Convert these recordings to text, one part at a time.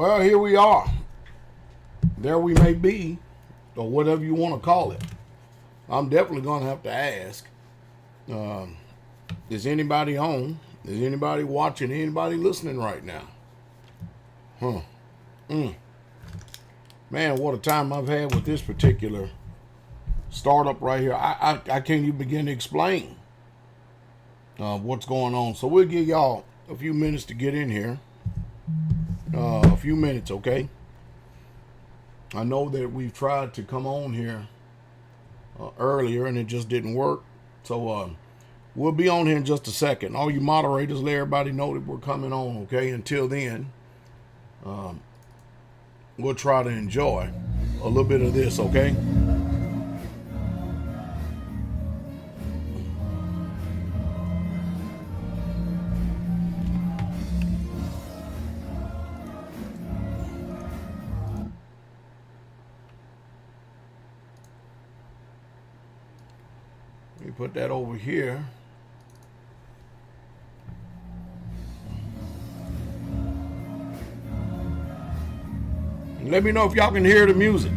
Well, here we are. There we may be, or whatever you want to call it. I'm definitely going to have to ask, is anybody on? Is anybody watching? Anybody listening right now? Man, what a time I've had with this particular startup right here. I can't even begin to explain what's going on. So we'll give y'all a few minutes to get in here. A few minutes, okay? I know that we've tried to come on here earlier and it just didn't work. So we'll be on here in just a second. All you moderators, let everybody know that we're coming on, okay? Until then, we'll try to enjoy a little bit of this, okay? Let me put that over here. And let me know if y'all can hear the music.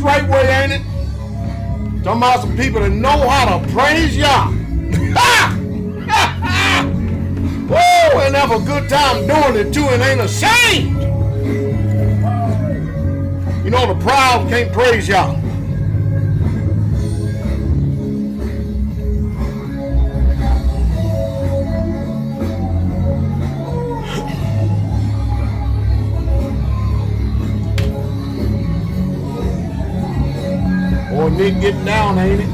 right way, ain't it? Talking about some people that know how to praise Yah. Woo! And have a good time doing it too and ain't ashamed. You know the proud can't praise Yah. Boy, Nick getting down, ain't it?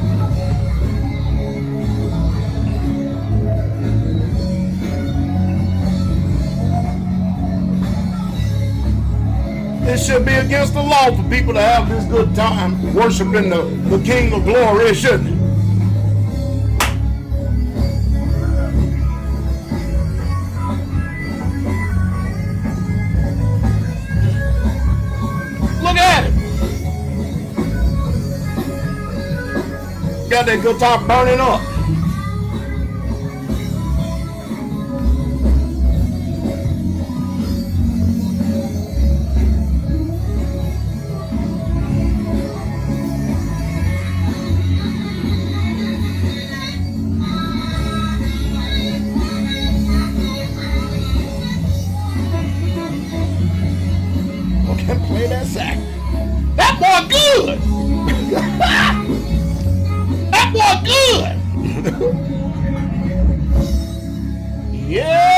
It should be against the law for people to have this good time worshiping the King of Glory, shouldn't it? Look at it. Got that guitar burning up. Play that sax. That boy good. That boy good. Yeah.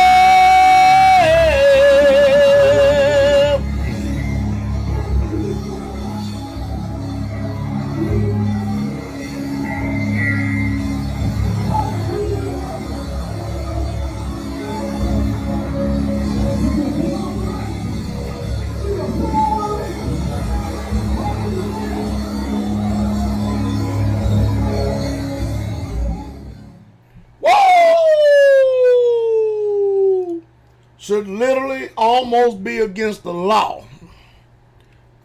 Should literally almost be against the law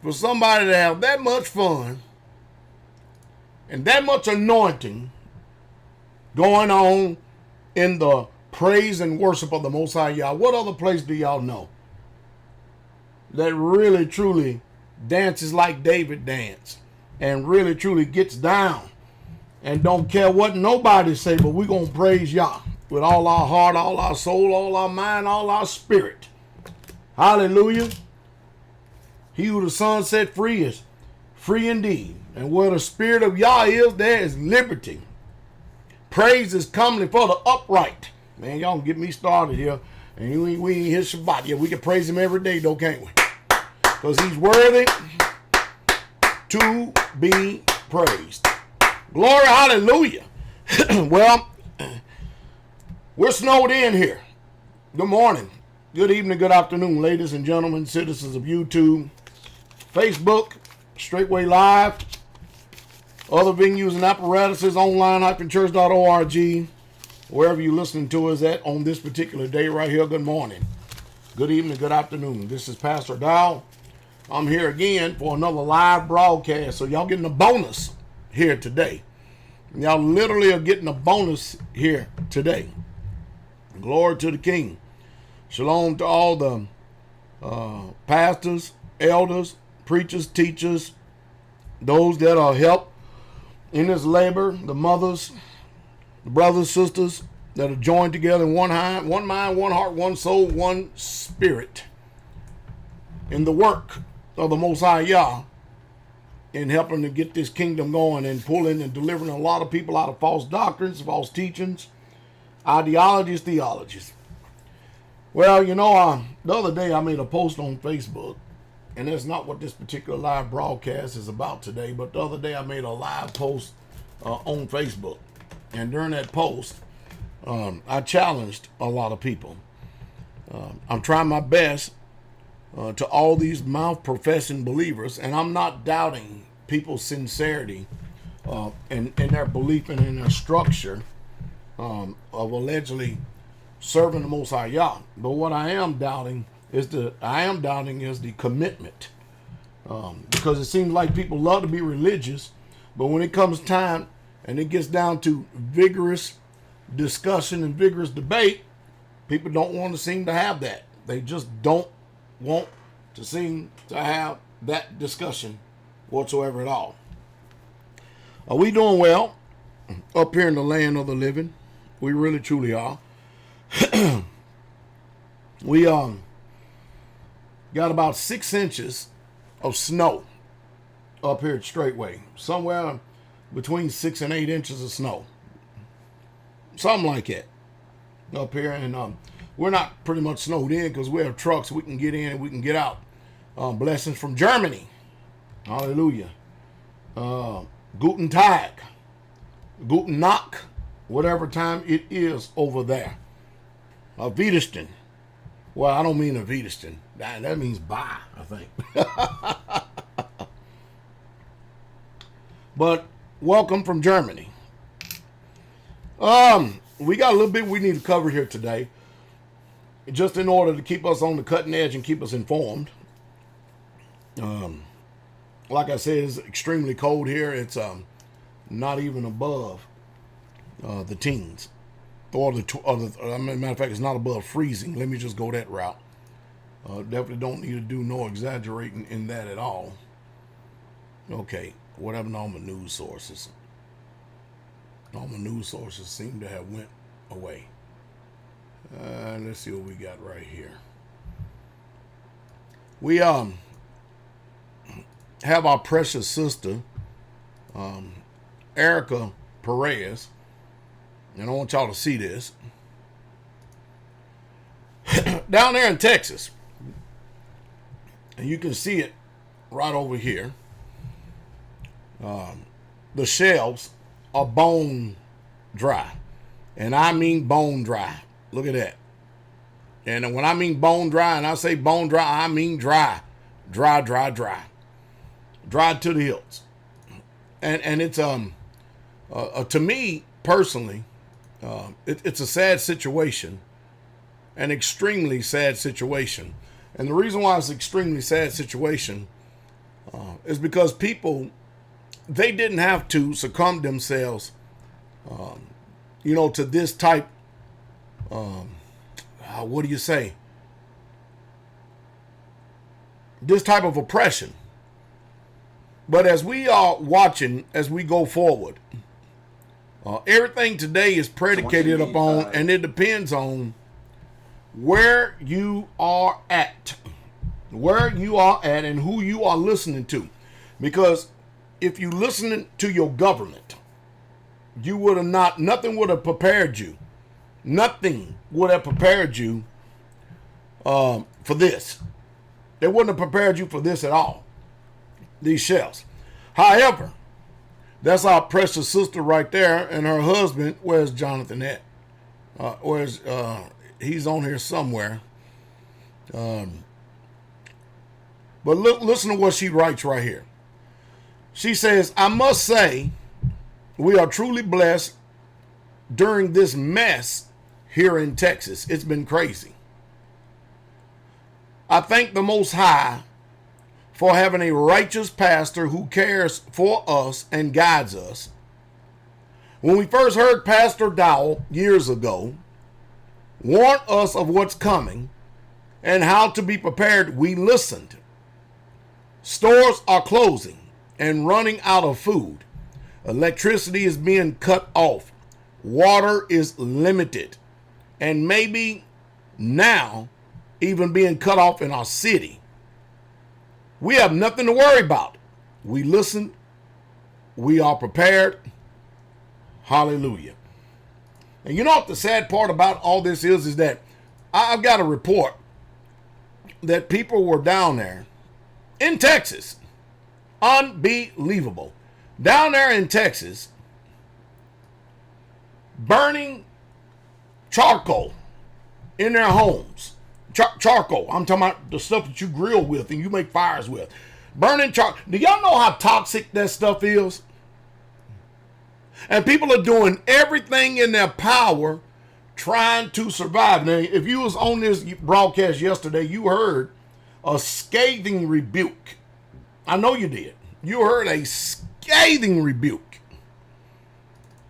for somebody to have that much fun and that much anointing going on in the praise and worship of the Most High Yah. What other place do y'all know that really truly dances like David danced and really truly gets down and don't care what nobody say, but we're going to praise Yah with all our heart, all our soul, all our mind, all our spirit. Hallelujah. He who the Son set free is free indeed. And where the Spirit of Yah is, there is liberty. Praise is comely for the upright. Man, y'all get me started here. And we ain't hit Shabbat yet. We can praise him every day though, can't we? Because he's worthy to be praised. Glory, hallelujah. Well, we're snowed in here. Good morning, good evening, good afternoon, ladies and gentlemen, citizens of YouTube, Facebook, Straightway Live, other venues and apparatuses, online-church.org, wherever you're listening to us at on this particular day right here. Good morning, good evening, good afternoon. This is Pastor Dowell. I'm here again for another live broadcast. So y'all getting a bonus here today. Y'all literally are getting a bonus here today. Glory to the King. Shalom to all the pastors, elders, preachers, teachers, those that are help in this labor, the mothers, the brothers, sisters that are joined together in one mind, one heart, one soul, one spirit in the work of the Most High Yah in helping to get this kingdom going and pulling and delivering a lot of people out of false doctrines, false teachings, ideologies, theologies. Well, you know, the other day I made a post on Facebook, and that's not what this particular live broadcast is about today, but the other day I made a live post on Facebook, and during that post, I challenged a lot of people. I'm trying my best to all these mouth-professing believers, and I'm not doubting people's sincerity in their belief and in their structure of allegedly serving the Most High Yah. But what I am doubting is the commitment, because it seems like people love to be religious, but when it comes time and it gets down to vigorous discussion and vigorous debate, people don't want to seem to have that. They just don't want to seem to have that discussion whatsoever at all. Are we doing well up here in the land of the living? We really truly are. We got about 6 inches of snow up here at Straightway. Somewhere between 6 and 8 inches of snow. Something like that up here. And we're not pretty much snowed in because we have trucks. We can get in and we can get out. Blessings from Germany. Hallelujah. Guten Tag. Guten Nacht. Whatever time it is over there. Wiedersehen. Well, I don't mean a Wiedersehen. That means bye, I think. But welcome from Germany. We got a little bit we need to cover here today, just in order to keep us on the cutting edge and keep us informed. Like I said, it's extremely cold here. It's not even above the teens, matter of fact, it's not above freezing. Let me just go that route. Definitely don't need to do no exaggerating in that at all. Okay, what happened to all my news sources? All my news sources seem to have went away. Let's see what we got right here. We have our precious sister, Erica Perez, and I want y'all to see this. Down there in Texas, and you can see it right over here. The shelves are bone dry, and I mean bone dry. Look at that. And when I mean bone dry, and I say bone dry, I mean dry to the hilts. And it's to me personally, it's a sad situation, an extremely sad situation. And the reason why it's an extremely sad situation is because people, they didn't have to succumb themselves, to this type, what do you say? This type of oppression. But as we are watching, as we go forward, everything today is predicated upon, and it depends on where you are at. Where you are at and who you are listening to. Because if you listening to your government, you would have nothing would have prepared you. Nothing would have prepared you for this. They wouldn't have prepared you for this at all. These shells. However, that's our precious sister right there, and her husband. Where's Jonathan at? He's on here somewhere. But listen to what she writes right here. She says, I must say, we are truly blessed during this mess here in Texas. It's been crazy. I thank the Most High for having a righteous pastor who cares for us and guides us. When we first heard Pastor Dowell years ago warn us of what's coming and how to be prepared, we listened. Stores are closing and running out of food. Electricity is being cut off. Water is limited. And maybe now even being cut off in our city. We have nothing to worry about. We listen. We are prepared. Hallelujah. And you know what the sad part about all this is that I've got a report that people were down there in Texas. Unbelievable. Down there in Texas, burning charcoal in their homes. Charcoal. I'm talking about the stuff that you grill with and you make fires with. Burning charcoal. Do y'all know how toxic that stuff is? And people are doing everything in their power trying to survive. Now, if you was on this broadcast yesterday, you heard a scathing rebuke. I know you did. You heard a scathing rebuke.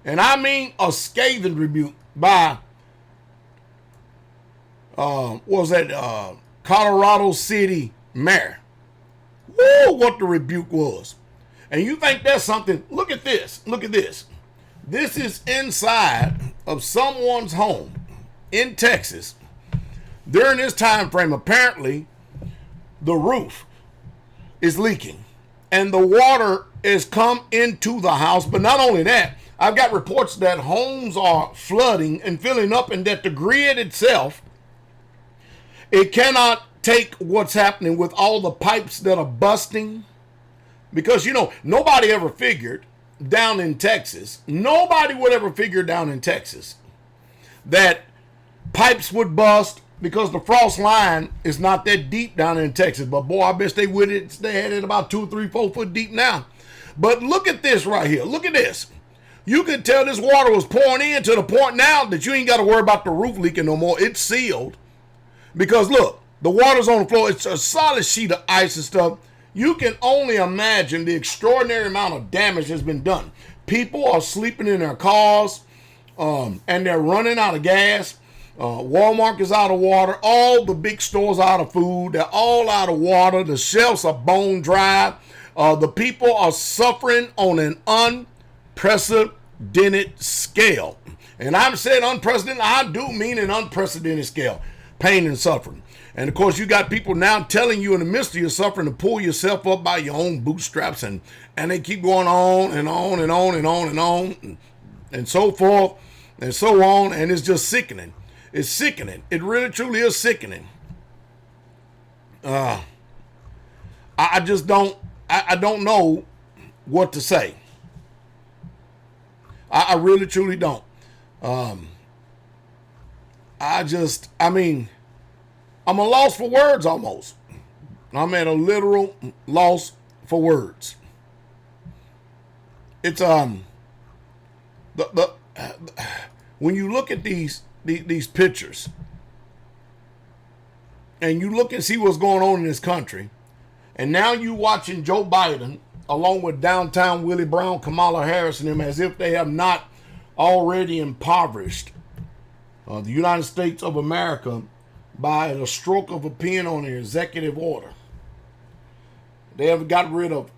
And I mean a scathing rebuke by Colorado City mayor. Woo, what the rebuke was. And you think that's something, look at this. Look at this. This is inside of someone's home in Texas. During this time frame, apparently, the roof is leaking and the water has come into the house. But not only that, I've got reports that homes are flooding and filling up, and that the grid itself, it cannot take what's happening with all the pipes that are busting. Because, you know, nobody ever figured down in Texas, nobody would ever figure down in Texas that pipes would bust, because the frost line is not that deep down in Texas. But boy, I bet they would it. They had it about 2, 3, 4 foot deep now. But look at this right here. Look at this. You could tell this water was pouring in to the point now that you ain't got to worry about the roof leaking no more. It's sealed. Because look, the water's on the floor. It's a solid sheet of ice and stuff. You can only imagine the extraordinary amount of damage that's been done. People are sleeping in their cars, and they're running out of gas. Walmart is out of water. All the big stores are out of food. They're all out of water. The shelves are bone dry. The people are suffering on an unprecedented scale. And I'm saying unprecedented, I do mean an unprecedented scale. Pain and suffering. And of course, you got people now telling you in the midst of your suffering to pull yourself up by your own bootstraps, and they keep going on and on and on and on and on and so forth and so on. And it's just sickening. It's sickening. It really, truly is sickening. I just don't, I don't know what to say. I really, truly don't. I'm a loss for words almost. I'm at a literal loss for words. It's, when you look at these pictures and you look and see what's going on in this country, and now you watching Joe Biden along with downtown Willie Brown, Kamala Harris, and them, as if they have not already impoverished the United States of America by the stroke of a pen on an executive order. They have got rid of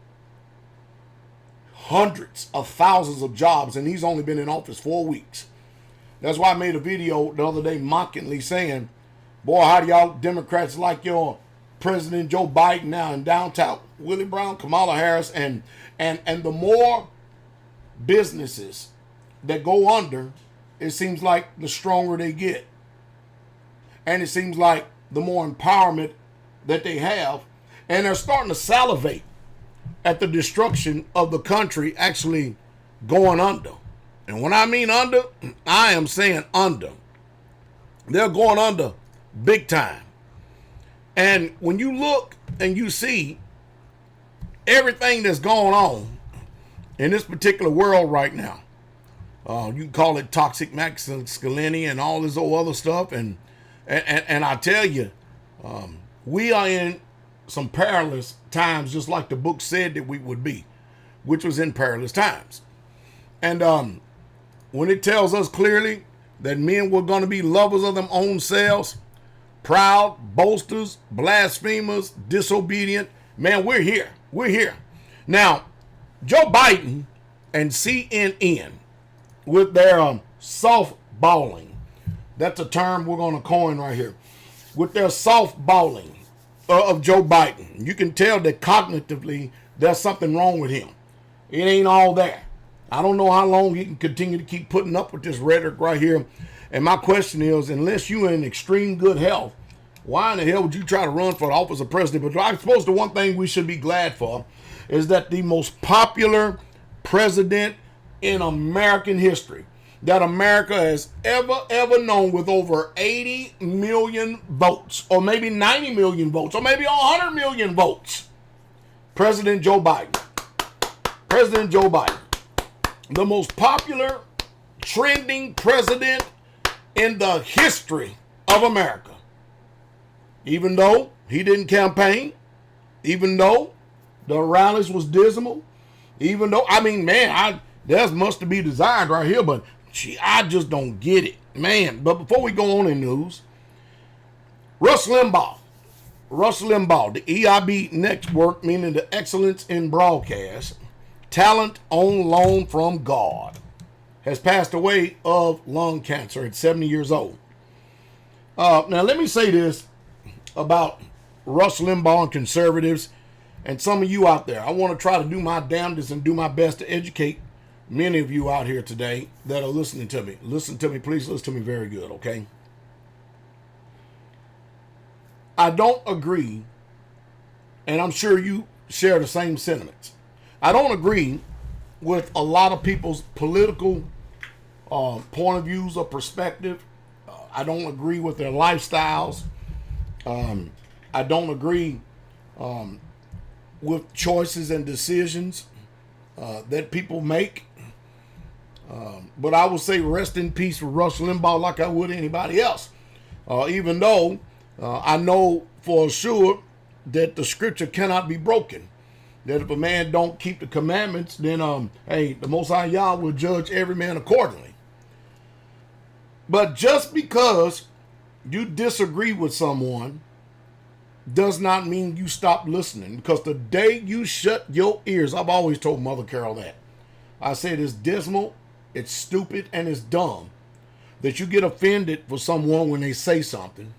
hundreds of thousands of jobs, and he's only been in office 4 weeks. That's why I made a video the other day mockingly saying, boy, how do y'all Democrats like your President Joe Biden now in downtown Willie Brown, Kamala Harris, and the more businesses that go under, it seems like the stronger they get. And it seems like the more empowerment that they have, and they're starting to salivate at the destruction of the country actually going under. And when I mean under, I am saying under. They're going under big time. And when you look and you see everything that's going on in this particular world right now, you can call it toxic masculinity and all this old other stuff, and I tell you, we are in some perilous times, just like the book said that we would be, which was in perilous times. And when it tells us clearly that men were going to be lovers of them own selves, proud, boasters, blasphemers, disobedient, man, we're here. We're here. Now, Joe Biden and CNN with their softballing, that's a term we're going to coin right here, with their softballing of Joe Biden. You can tell that cognitively there's something wrong with him. It ain't all there. I don't know how long he can continue to keep putting up with this rhetoric right here. And my question is, unless you're in extreme good health, why in the hell would you try to run for the office of president? But I suppose the one thing we should be glad for is that the most popular president in American history that America has ever known, with over 80 million votes, or maybe 90 million votes, or maybe 100 million votes, President Joe Biden. President Joe Biden. The most popular trending president in the history of America. Even though he didn't campaign, even though the rallies was dismal, even though, I mean, man, there's much to be desired right here, but I just don't get it, man. But before we go on in news, Rush Limbaugh, the EIB network, meaning the Excellence in Broadcast, talent on loan from God, has passed away of lung cancer at 70 years old. Now, let me say this about Rush Limbaugh and conservatives and some of you out there. I want to try to do my damnedest and do my best to educate many of you out here today that are listening to me. Listen to me, please listen to me very good, okay? I don't agree, and I'm sure you share the same sentiments. I don't agree with a lot of people's political point of views or perspective. I don't agree with their lifestyles. I don't agree with choices and decisions that people make. But I will say rest in peace for Rush Limbaugh like I would anybody else. Even though I know for sure that the scripture cannot be broken. That if a man don't keep the commandments, then hey, the Most High Yah will judge every man accordingly. But just because you disagree with someone does not mean you stop listening. Because the day you shut your ears, I've always told Mother Carol that. I said it's dismal, it's stupid, and it's dumb that you get offended for someone when they say something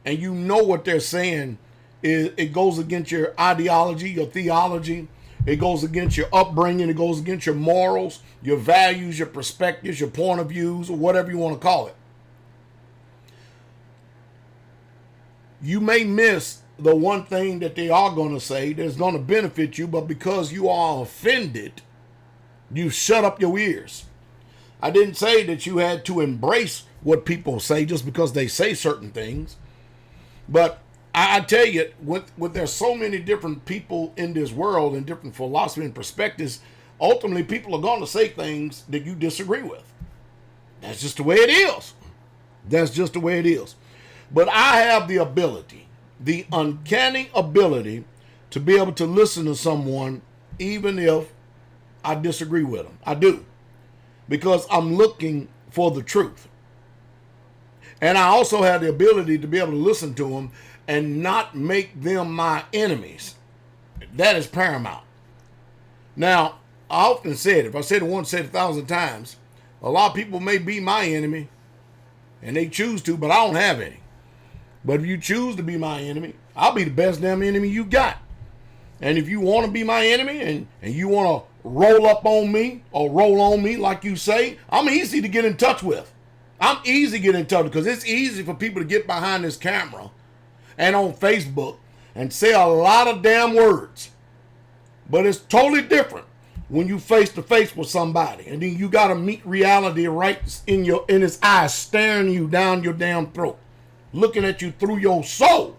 and you know what they're saying. It goes against your ideology, your theology. It goes against your upbringing. It goes against your morals, your values, your perspectives, your point of views, or whatever you want to call it. You may miss the one thing that they are going to say that's going to benefit you, but because you are offended, you shut up your ears. I didn't say that you had to embrace what people say just because they say certain things, but I tell you, with there's so many different people in this world and different philosophy and perspectives, ultimately people are going to say things that you disagree with. That's just the way it is. That's just the way it is. But I have the ability, the uncanny ability, to be able to listen to someone even if I disagree with them. I do. Because I'm looking for the truth. And I also have the ability to be able to listen to them and not make them my enemies. That is paramount. Now, I often said, if I said it once, said it 1,000 times, a lot of people may be my enemy, and they choose to, but I don't have any. But if you choose to be my enemy, I'll be the best damn enemy you got. And if you want to be my enemy and you want to roll up on me or roll on me like you say, I'm easy to get in touch with. I'm easy to get in touch because it's easy for people to get behind this camera and on Facebook and say a lot of damn words. But it's totally different when you face to face with somebody and then you got to meet reality right in his eyes, staring you down your damn throat, looking at you through your soul.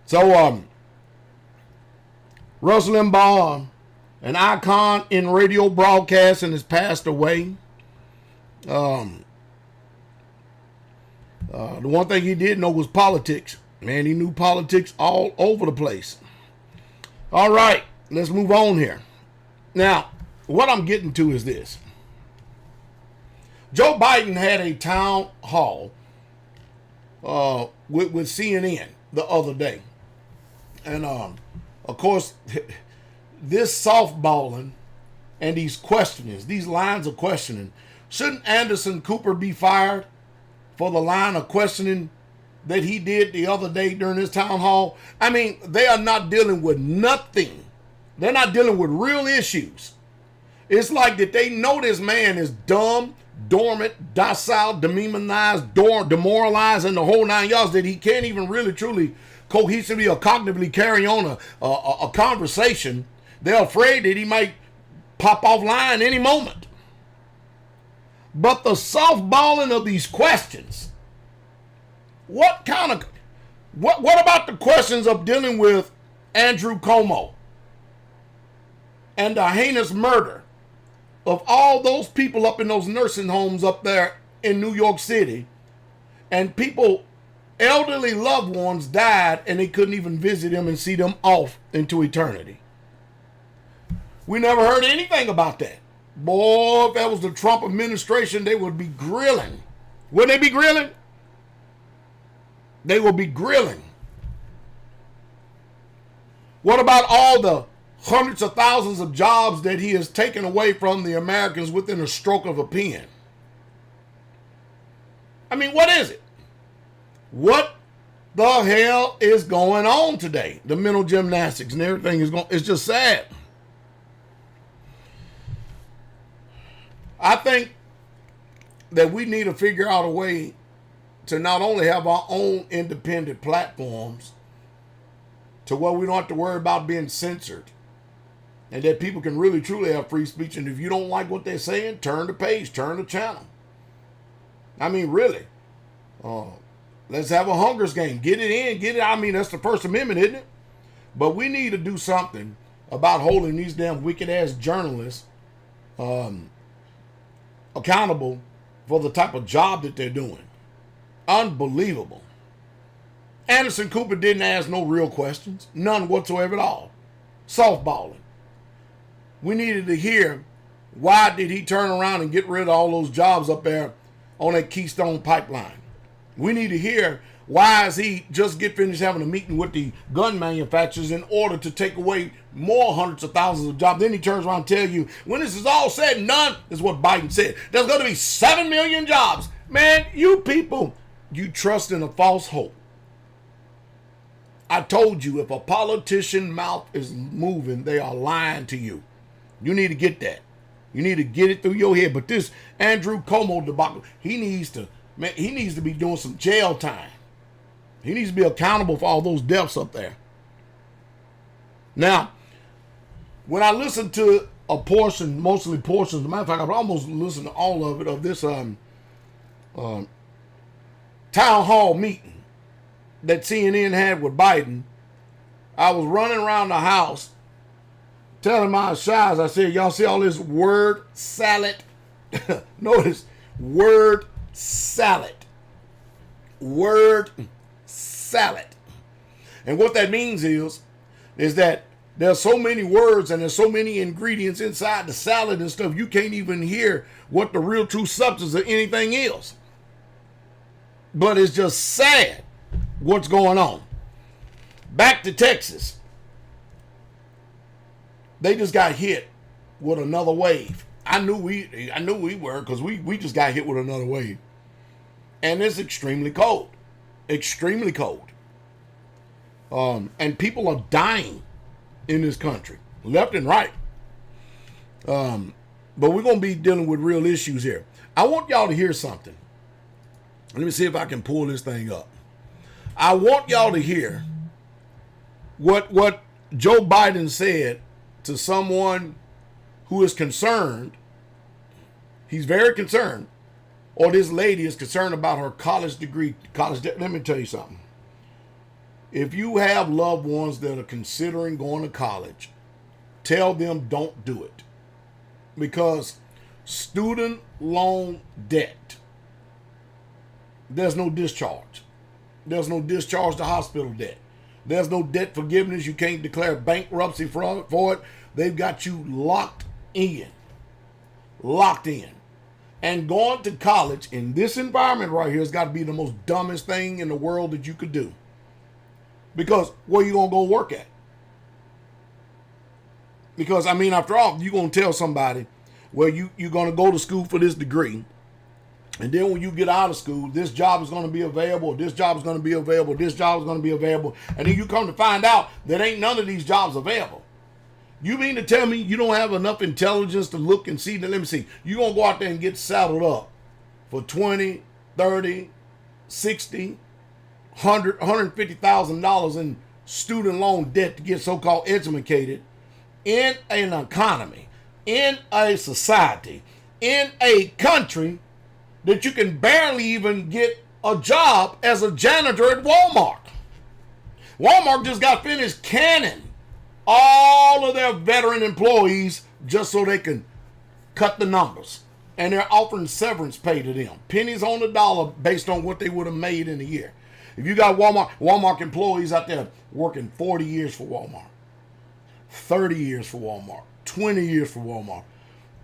So, Rush Limbaugh, an icon in radio broadcasting, has passed away. The one thing he did know was politics. Man, he knew politics all over the place. All right, let's move on here. Now, what I'm getting to is this. Joe Biden had a town hall with CNN the other day. And, of course, this softballing and these questionings, these lines of questioning, shouldn't Anderson Cooper be fired for the line of questioning that he did the other day during his town hall? I mean, they are not dealing with nothing. They're not dealing with real issues. It's like that they know this man is dumb, dormant, docile, demonized, demoralized, and the whole 9 yards, that he can't even really truly cohesively or cognitively carry on a conversation. They're afraid that he might pop off line any moment. But the softballing of these questions, what about the questions of dealing with Andrew Cuomo and the heinous murder of all those people up in those nursing homes up there in New York City, and people, elderly loved ones died and they couldn't even visit them and see them off into eternity? We never heard anything about that. Boy, if that was the Trump administration, they would be grilling. Wouldn't they be grilling? They will be grilling. What about all the hundreds of thousands of jobs that he has taken away from the Americans within a stroke of a pen. I mean, what is it? What the hell is going on today? The mental gymnastics and everything it's just sad. I think that we need to figure out a way to not only have our own independent platforms to where we don't have to worry about being censored, and that people can really truly have free speech. And if you don't like what they're saying, turn the page, turn the channel. I mean, really. Let's have a Hunger's game. Get it in, get it out. I mean, that's the First Amendment, isn't it? But we need to do something about holding these damn wicked-ass journalists accountable for the type of job that they're doing. Unbelievable. Anderson Cooper didn't ask no real questions. None whatsoever at all. Softballing. We needed to hear, why did he turn around and get rid of all those jobs up there on that Keystone pipeline? We need to hear, why is he just get finished having a meeting with the gun manufacturers in order to take away more hundreds of thousands of jobs? Then he turns around and tells you, when this is all said and done, this is what Biden said, there's going to be 7 million jobs. Man, you people, you trust in a false hope. I told you, if a politician's mouth is moving, they are lying to you. You need to get that. You need to get it through your head. But this Andrew Cuomo debacle, he needs to be doing some jail time. He needs to be accountable for all those deaths up there. Now, when I listen to a portion, mostly portions, as a matter of fact, I've almost listened to all of it, of this town hall meeting that CNN had with Biden, I was running around the house telling my shies, I said, y'all see all this word salad? Notice, word salad. Word salad. And what that means is that there's so many words and there's so many ingredients inside the salad and stuff, you can't even hear what the real true substance of anything is. But it's just sad what's going on. Back to Texas. They just got hit with another wave. I knew we were, because we just got hit with another wave. And it's extremely cold. Extremely cold. And people are dying in this country, left and right. But we're going to be dealing with real issues here. I want y'all to hear something. Let me see if I can pull this thing up. I want y'all to hear what Joe Biden said to someone who is concerned. He's very concerned, or this lady is concerned about her college degree. Let me tell you something. If you have loved ones that are considering going to college, tell them don't do it. Because student loan debt, there's no discharge. There's no discharge to hospital debt. There's no debt forgiveness. You can't declare bankruptcy for it. They've got you locked in. Locked in. And going to college in this environment right here has got to be the most dumbest thing in the world that you could do. Because where you going to go work at? Because, I mean, after all, you're going to tell somebody, well, you're going to go to school for this degree. And then when you get out of school, this job is going to be available, this job is going to be available, this job is going to be available. And then you come to find out that ain't none of these jobs available. You mean to tell me you don't have enough intelligence to look and see? Let me see. You're going to go out there and get saddled up for $20, $30, $60, $100, $150,000 in student loan debt to get so-called educated in an economy, in a society, in a country that you can barely even get a job as a janitor at Walmart. Walmart just got finished canning all of their veteran employees just so they can cut the numbers. And they're offering severance pay to them. Pennies on the dollar based on what they would have made in a year. If you got Walmart employees out there working 40 years for Walmart, 30 years for Walmart, 20 years for Walmart,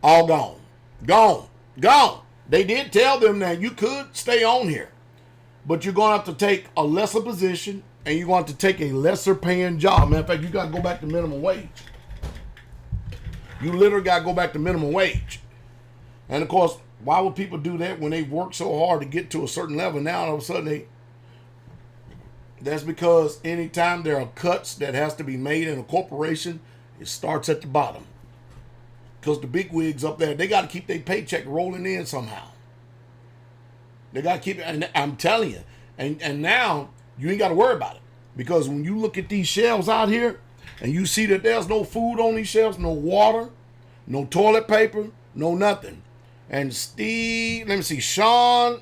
all gone. Gone. Gone. They did tell them that you could stay on here, but you're going to have to take a lesser position and you're going to have to take a lesser paying job. Matter of fact, you got to go back to minimum wage. You literally got to go back to minimum wage. And of course, why would people do that when they've worked so hard to get to a certain level? Now all of a sudden that's because anytime there are cuts that has to be made in a corporation, it starts at the bottom. Because the big wigs up there, they got to keep their paycheck rolling in somehow. They got to keep it, and I'm telling you, and now you ain't got to worry about it. Because when you look at these shelves out here, and you see that there's no food on these shelves, no water, no toilet paper, no nothing. And Steve, let me see, Sean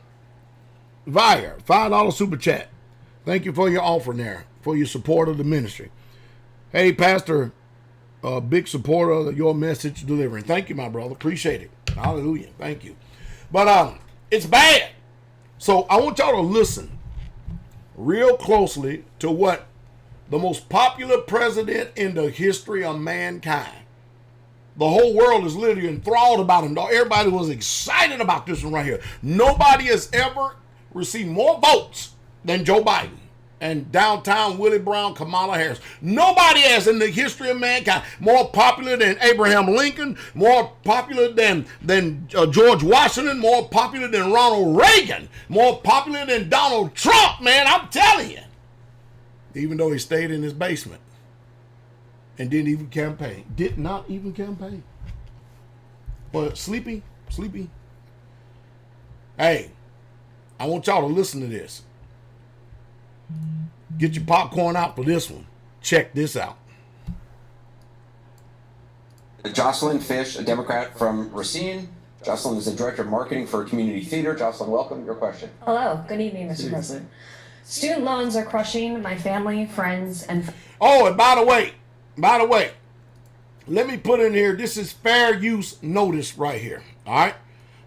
Vire, $5 super chat. Thank you for your offering there, for your support of the ministry. Hey, Pastor, big supporter of your message delivery. Thank you, my brother. Appreciate it. Hallelujah. Thank you. But it's bad. So I want y'all to listen real closely to what the most popular president in the history of mankind. The whole world is literally enthralled about him. Everybody was excited about this one right here. Nobody has ever received more votes than Joe Biden and downtown Willie Brown, Kamala Harris. Nobody has in the history of mankind more popular than Abraham Lincoln, more popular than George Washington, more popular than Ronald Reagan, more popular than Donald Trump, man, I'm telling you. Even though he stayed in his basement and didn't even campaign. Did not even campaign. But sleepy. Hey, I want y'all to listen to this. Get your popcorn out for this one. Check this out. Jocelyn Fish, a Democrat from Racine. Jocelyn is the Director of Marketing for Community Theater. Jocelyn, welcome. Your question. Hello. Good evening, Mr. President. Student loans are crushing my family, friends, and... Oh, and by the way, let me put in here, this is fair use notice right here, all right?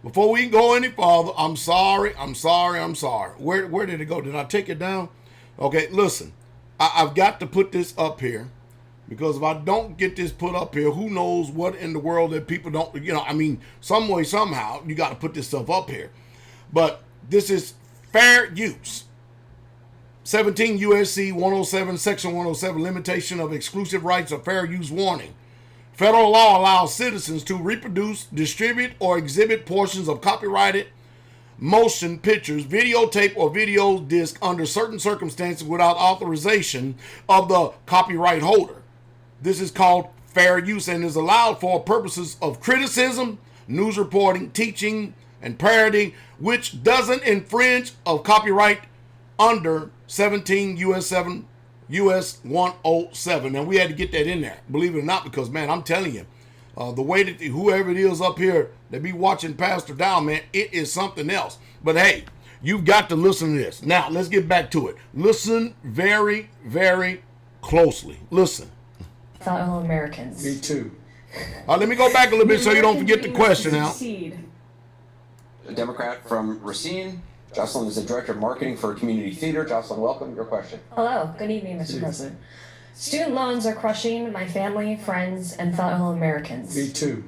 Before we go any farther, I'm sorry. Where did it go? Did I take it down? Okay, listen, I've got to put this up here because if I don't get this put up here, who knows what in the world that people don't, some way, somehow, you got to put this stuff up here. But this is fair use. 17 U.S.C. 107, Section 107, limitation of exclusive rights of fair use warning. Federal law allows citizens to reproduce, distribute, or exhibit portions of copyrighted motion pictures, videotape, or video disc under certain circumstances without authorization of the copyright holder. This is called fair use and is allowed for purposes of criticism, news reporting, teaching, and parody, which doesn't infringe of copyright under 17 U.S. 107. And we had to get that in there, believe it or not, because, man, I'm telling you, the way that whoever it is up here that be watching Pastor Dowell, man, it is something else. But, hey, you've got to listen to this. Now, let's get back to it. Listen very, very closely. Listen. Fellow Americans. Me too. Let me go back a little bit so you don't forget the question now. A Democrat from Racine. Jocelyn is the Director of Marketing for Community Theater. Jocelyn, welcome. Your question. Hello. Good evening, Mr. President. Student loans are crushing my family, friends, and fellow Americans. Me too.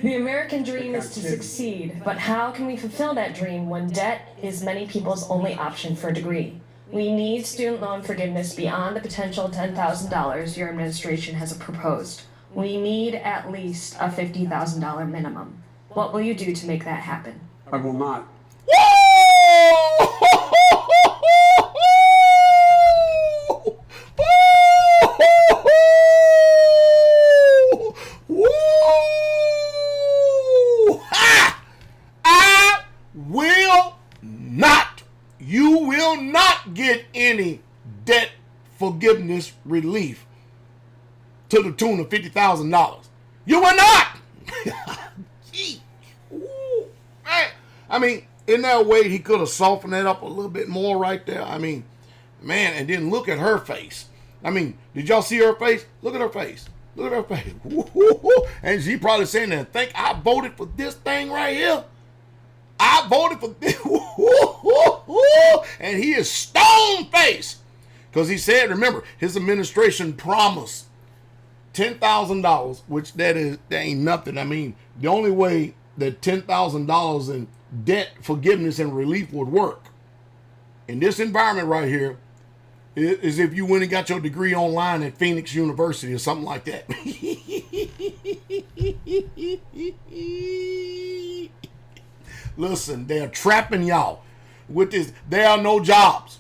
The American dream is to succeed, but how can we fulfill that dream when debt is many people's only option for a degree? We need student loan forgiveness beyond the potential $10,000 your administration has proposed. We need at least a $50,000 minimum. What will you do to make that happen? I will not. I will not. You will not get any debt forgiveness relief to the tune of $50,000. You will not. I mean, in that way, he could have softened that up a little bit more right there. I mean, man, and then look at her face. I mean, did y'all see her face? Look at her face. Look at her face. And she probably saying that, think I voted for this thing right here. I voted for this. And he is stone-faced. Because he said, remember, his administration promised $10,000, which that ain't nothing. I mean, the only way that $10,000 in debt forgiveness and relief would work in this environment right here is if you went and got your degree online at Phoenix University or something like that. Listen, they're trapping y'all with this. There are no jobs.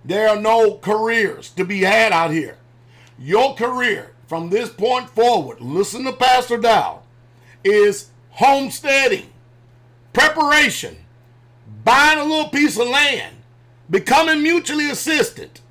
There are no careers to be had out here. Your career from this point forward, listen to Pastor Dowell, is homesteading, preparation, buying a little piece of land, becoming mutually assistant,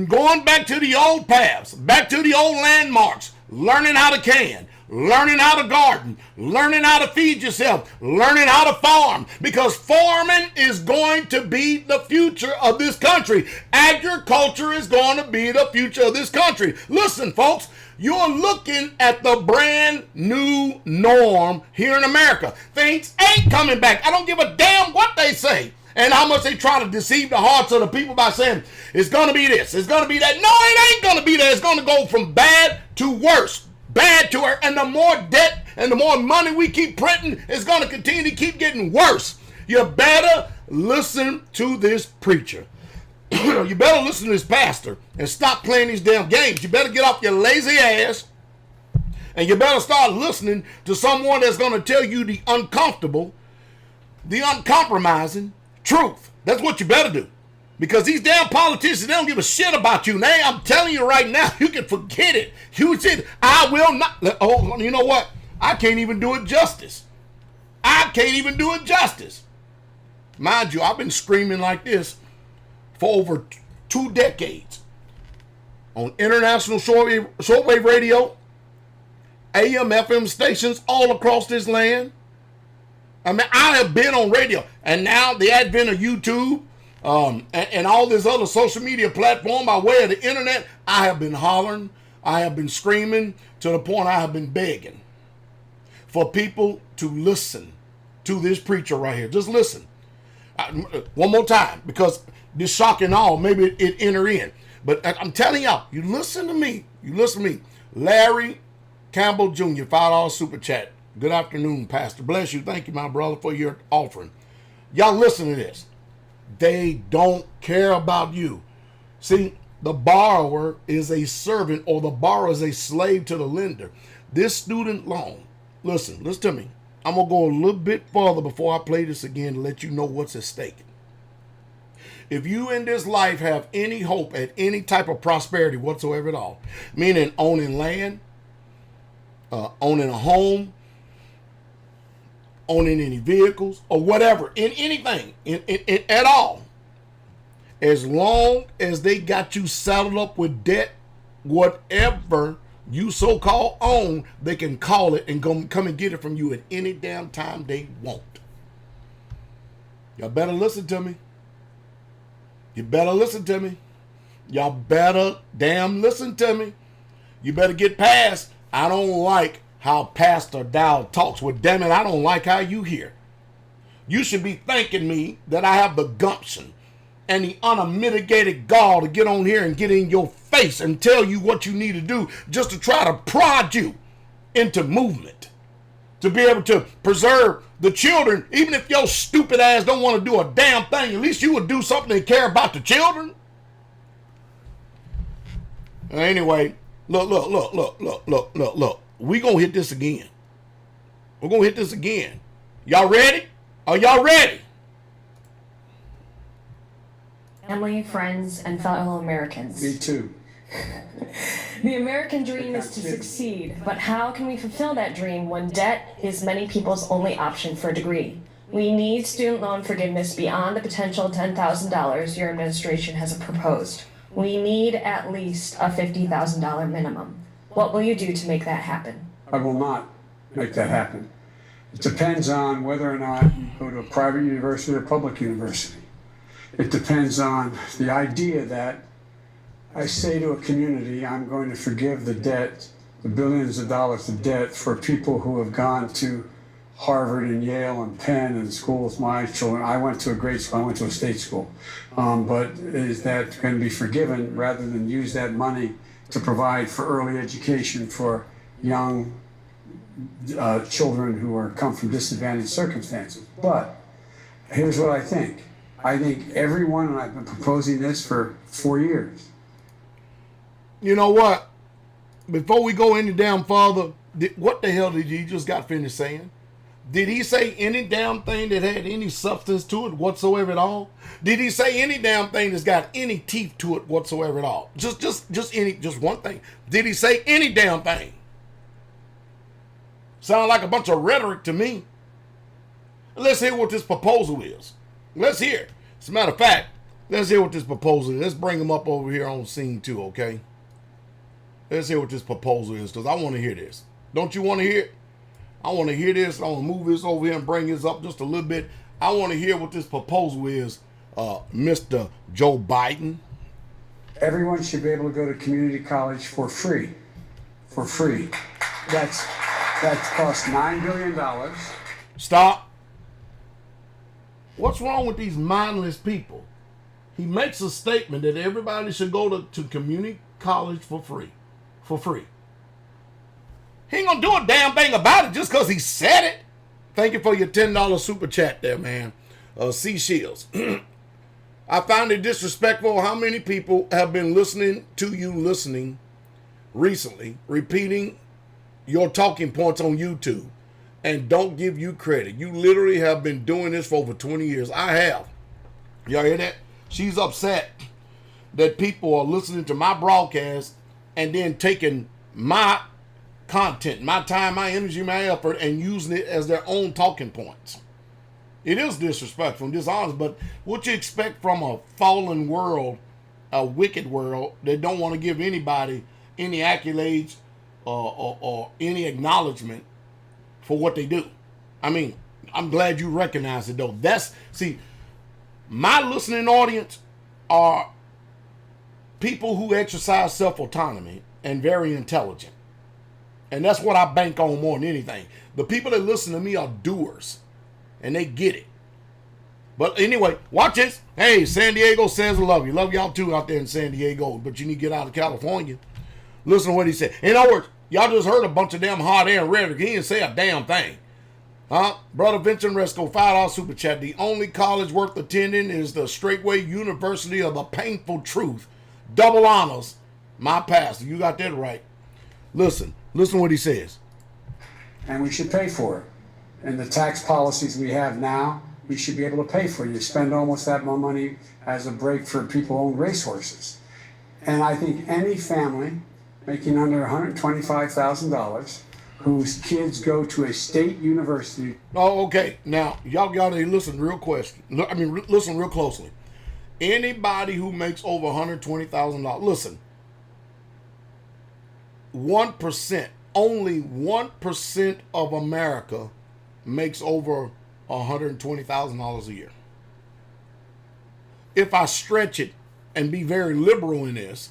going back to the old paths, back to the old landmarks, learning how to can, learning how to garden, learning how to feed yourself, learning how to farm, because farming is going to be the future of this country. Agriculture is going to be the future of this country. Listen, folks, you're looking at the brand new norm here in America. Things ain't coming back. I don't give a damn what they say and how much they try to deceive the hearts of the people by saying it's going to be this, it's going to be that. No, it ain't going to be that. It's going to go from bad to worse. Bad to her, and the more debt and the more money we keep printing, it's going to continue to keep getting worse. You better listen to this preacher. You better listen to this pastor and stop playing these damn games. You better get off your lazy ass, and you better start listening to someone that's going to tell you the uncomfortable, the uncompromising truth. That's what you better do. Because these damn politicians, they don't give a shit about you. Now, I'm telling you right now, you can forget it. You said, I will not. Oh, you know what? I can't even do it justice. I can't even do it justice. Mind you, I've been screaming like this for over 2 decades. On international shortwave radio, AM, FM stations all across this land. I mean, I have been on radio. And now the advent of YouTube, and all this other social media platform by way of the internet, I have been hollering, I have been screaming, to the point I have been begging for people to listen to this preacher right here. Just listen. One more time, because this shock and all, maybe it enter in. But I'm telling y'all, you listen to me. You listen to me. Larry Campbell Jr., $5 super chat. Good afternoon, Pastor. Bless you. Thank you, my brother, for your offering. Y'all listen to this. They don't care about you. See, the borrower is a servant, or the borrower is a slave to the lender. This student loan, listen to me. I'm going to go a little bit further before I play this again to let you know what's at stake. If you in this life have any hope at any type of prosperity whatsoever at all, meaning owning land, owning a home, owning any vehicles or whatever, in anything, in at all, as long as they got you saddled up with debt, whatever you so-called own, they can call it and come and get it from you at any damn time they want. Y'all better listen to me. You better listen to me. Y'all better damn listen to me. You better get past, I don't like how Pastor Dowell talks. Well, damn it, I don't like how you hear. You should be thanking me that I have the gumption and the unmitigated gall to get on here and get in your face and tell you what you need to do just to try to prod you into movement. To be able to preserve the children, even if your stupid ass don't want to do a damn thing, at least you would do something and care about the children. Anyway, look. We gonna hit this again. We're gonna hit this again. Y'all ready? Are y'all ready? Family, friends, and fellow Americans. Me too. The American dream is to succeed, but how can we fulfill that dream when debt is many people's only option for a degree? We need student loan forgiveness beyond the potential $10,000 your administration has proposed. We need at least a $50,000 minimum. What will you do to make that happen? I will not make that happen. It depends on whether or not you go to a private university or a public university. It depends on the idea that I say to a community, I'm going to forgive the debt, the billions of dollars of debt for people who have gone to Harvard and Yale and Penn and schools. My children, I went to a great school, I went to a state school. But is that going to be forgiven rather than use that money to provide for early education for young children who come from disadvantaged circumstances? But here's what I think. I think everyone, and I've been proposing this for 4 years. You know what? before we go any damn further, what the hell did he just got finished saying? Did he say any damn thing that had any substance to it whatsoever at all? Did he say any damn thing that's got any teeth to it whatsoever at all? Just one thing. Did he say any damn thing? Sound like a bunch of rhetoric to me. Let's hear what this proposal is. Let's hear it. As a matter of fact, let's hear what this proposal is. Let's bring him up over here on scene too, okay? Let's hear what this proposal is, because I want to hear this. Don't you want to hear it? I want to hear this. I want to move this over here and bring this up just a little bit. I want to hear what this proposal is, Mr. Joe Biden. Everyone should be able to go to community college for free. For free. That costs $9 billion. Stop. What's wrong with these mindless people? He makes a statement that everybody should go to community college for free. For free. He ain't gonna do a damn thing about it just because he said it. Thank you for your $10 super chat there, man. C Shields. I found it disrespectful how many people have been listening recently, repeating your talking points on YouTube and don't give you credit. You literally have been doing this for over 20 years. I have. Y'all hear that? She's upset that people are listening to my broadcast and then taking my content, my time, my energy, my effort, and using it as their own talking points. It is disrespectful and dishonest, but what you expect from a fallen world, a wicked world that don't want to give anybody any accolades or any acknowledgement for what they do? I mean, I'm glad you recognize it though. See, my listening audience are people who exercise self-autonomy and very intelligent. And that's what I bank on more than anything. The people that listen to me are doers. And they get it. But anyway, watch this. Hey, San Diego says I love you. Love y'all too out there in San Diego. But you need to get out of California. Listen to what he said. In other words, y'all just heard a bunch of damn hot air rhetoric. He didn't say a damn thing. Huh? Brother Vincent Resco, $5 super chat. The only college worth attending is the Straightway University of the Painful Truth. Double honors. My pastor. You got that right. Listen what he says. And we should pay for it. And the tax policies we have now, we should be able to pay for it. You spend almost that much money as a break for people who own racehorses. And I think any family making under $125,000 whose kids go to a state university. Oh, okay. Now, y'all got to listen real listen real closely. Anybody who makes over $120,000, listen, 1%, only 1% of America makes over $120,000 a year. If I stretch it and be very liberal in this,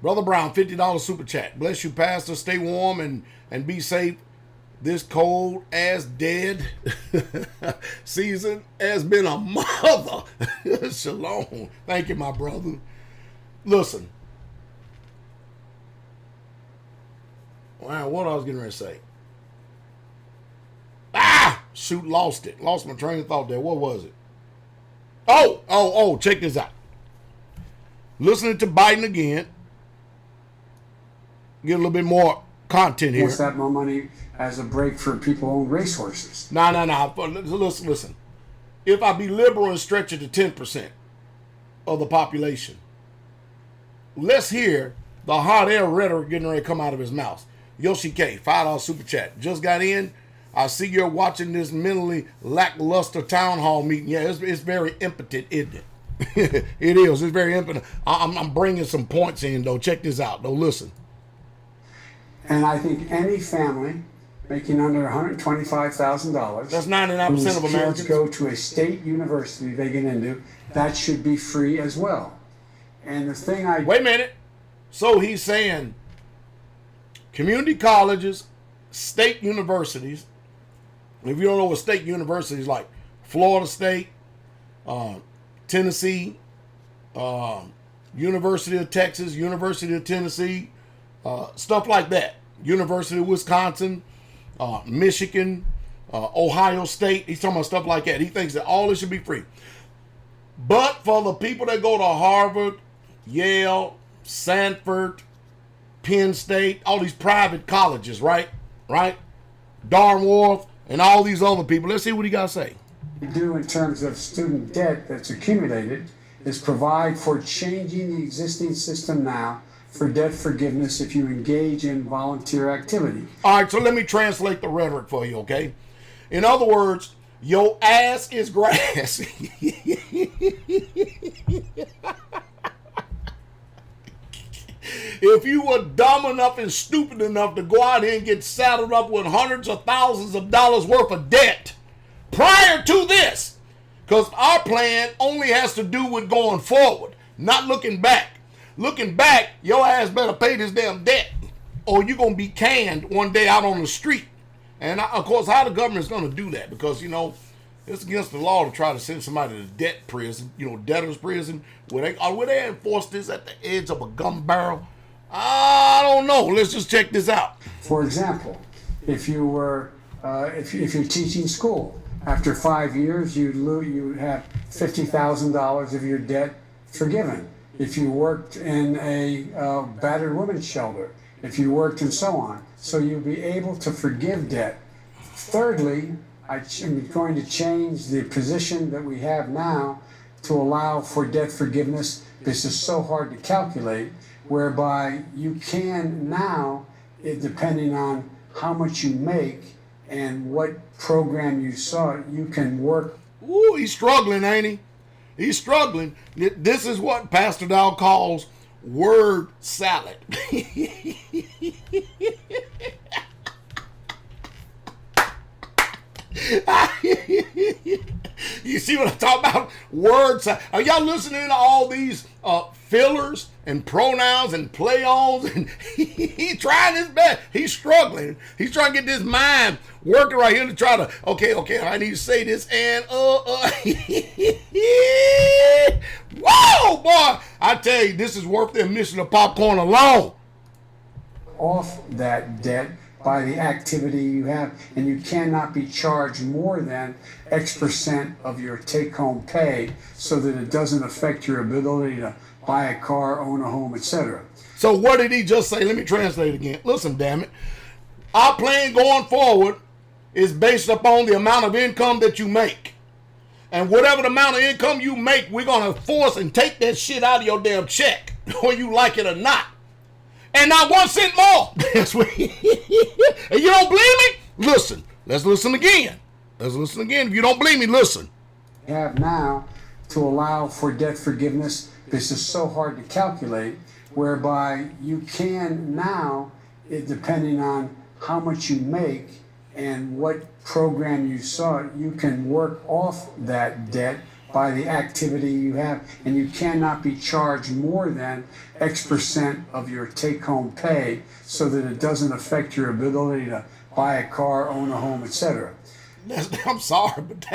Brother Brown, $50 super chat. Bless you, Pastor. Stay warm and be safe. This cold as dead season has been a mother. Shalom. Thank you, my brother. Listen. Wow, what I was getting ready to say. Shoot, lost it. Lost my train of thought there. What was it? Oh, check this out. Listening to Biden again. Get a little bit more content here. What's that more money as a break for people who own racehorses? No. Listen. If I be liberal and stretch it to 10% of the population, let's hear the hot air rhetoric getting ready to come out of his mouth. Yoshi K, $5 super chat. Just got in. I see you're watching this mentally lackluster town hall meeting. Yeah, it's very impotent, isn't it? It is. It's very impotent. I'm bringing some points in, though. Check this out, though. Listen. And I think any family making under $125,000. That's 99% of Americans. Kids go to a state university they get into. That should be free as well. And the thing Wait a minute. So he's saying community colleges, state universities. If you don't know what state universities like, Florida State, Tennessee, University of Texas, University of Tennessee, stuff like that. University of Wisconsin, Michigan, Ohio State. He's talking about stuff like that. He thinks that all this should be free. But for the people that go to Harvard, Yale, Stanford, Penn State, all these private colleges, right? Dartmouth and all these other people. Let's see what he got to say. We do in terms of student debt that's accumulated is provide for changing the existing system now for debt forgiveness if you engage in volunteer activity. All right, so let me translate the rhetoric for you, okay? In other words, your ass is grass. If you were dumb enough and stupid enough to go out here and get saddled up with hundreds of thousands of dollars worth of debt prior to this, because our plan only has to do with going forward, not looking back. Looking back, your ass better pay this damn debt, or you're going to be canned one day out on the street. And of course, how the government's going to do that? Because, you know, it's against the law to try to send somebody to debt prison, you know, debtor's prison. Would they enforce this at the edge of a gun barrel? I don't know. Let's just check this out. For example, if you were, if you're teaching school, after 5 years, you have $50,000 of your debt forgiven. If you worked in a battered women's shelter, if you worked and so on. So you'll be able to forgive debt. Thirdly, I'm going to change the position that we have now to allow for debt forgiveness. This is so hard to calculate, whereby you can now, depending on how much you make and what program you saw, you can work. Ooh, he's struggling, ain't he? He's struggling. This is what Pastor Dowell calls word salad. You see what I'm talking about? Word salad. Are y'all listening to all these fillers and pronouns and play-ons? And he's trying his best. He's struggling. He's trying to get this mind working right here to try to, okay, I need to say this and whoa, boy, I tell you, this is worth the admission of popcorn alone. Off that debt by the activity you have, and you cannot be charged more than X% of your take-home pay so that it doesn't affect your ability to buy a car, own a home, etc. So what did he just say? Let me translate again. Listen, damn it. Our plan going forward is based upon the amount of income that you make. And whatever the amount of income you make, we're going to force and take that shit out of your damn check, whether you like it or not. And not 1 cent more. And you don't believe me? Listen. Let's listen again. If you don't believe me, listen. You have now to allow for debt forgiveness. This is so hard to calculate, whereby you can now, depending on how much you make and what program you saw, you can work off that debt by the activity you have, and you cannot be charged more than X% of your take-home pay so that it doesn't affect your ability to buy a car, own a home, etc. I'm sorry, but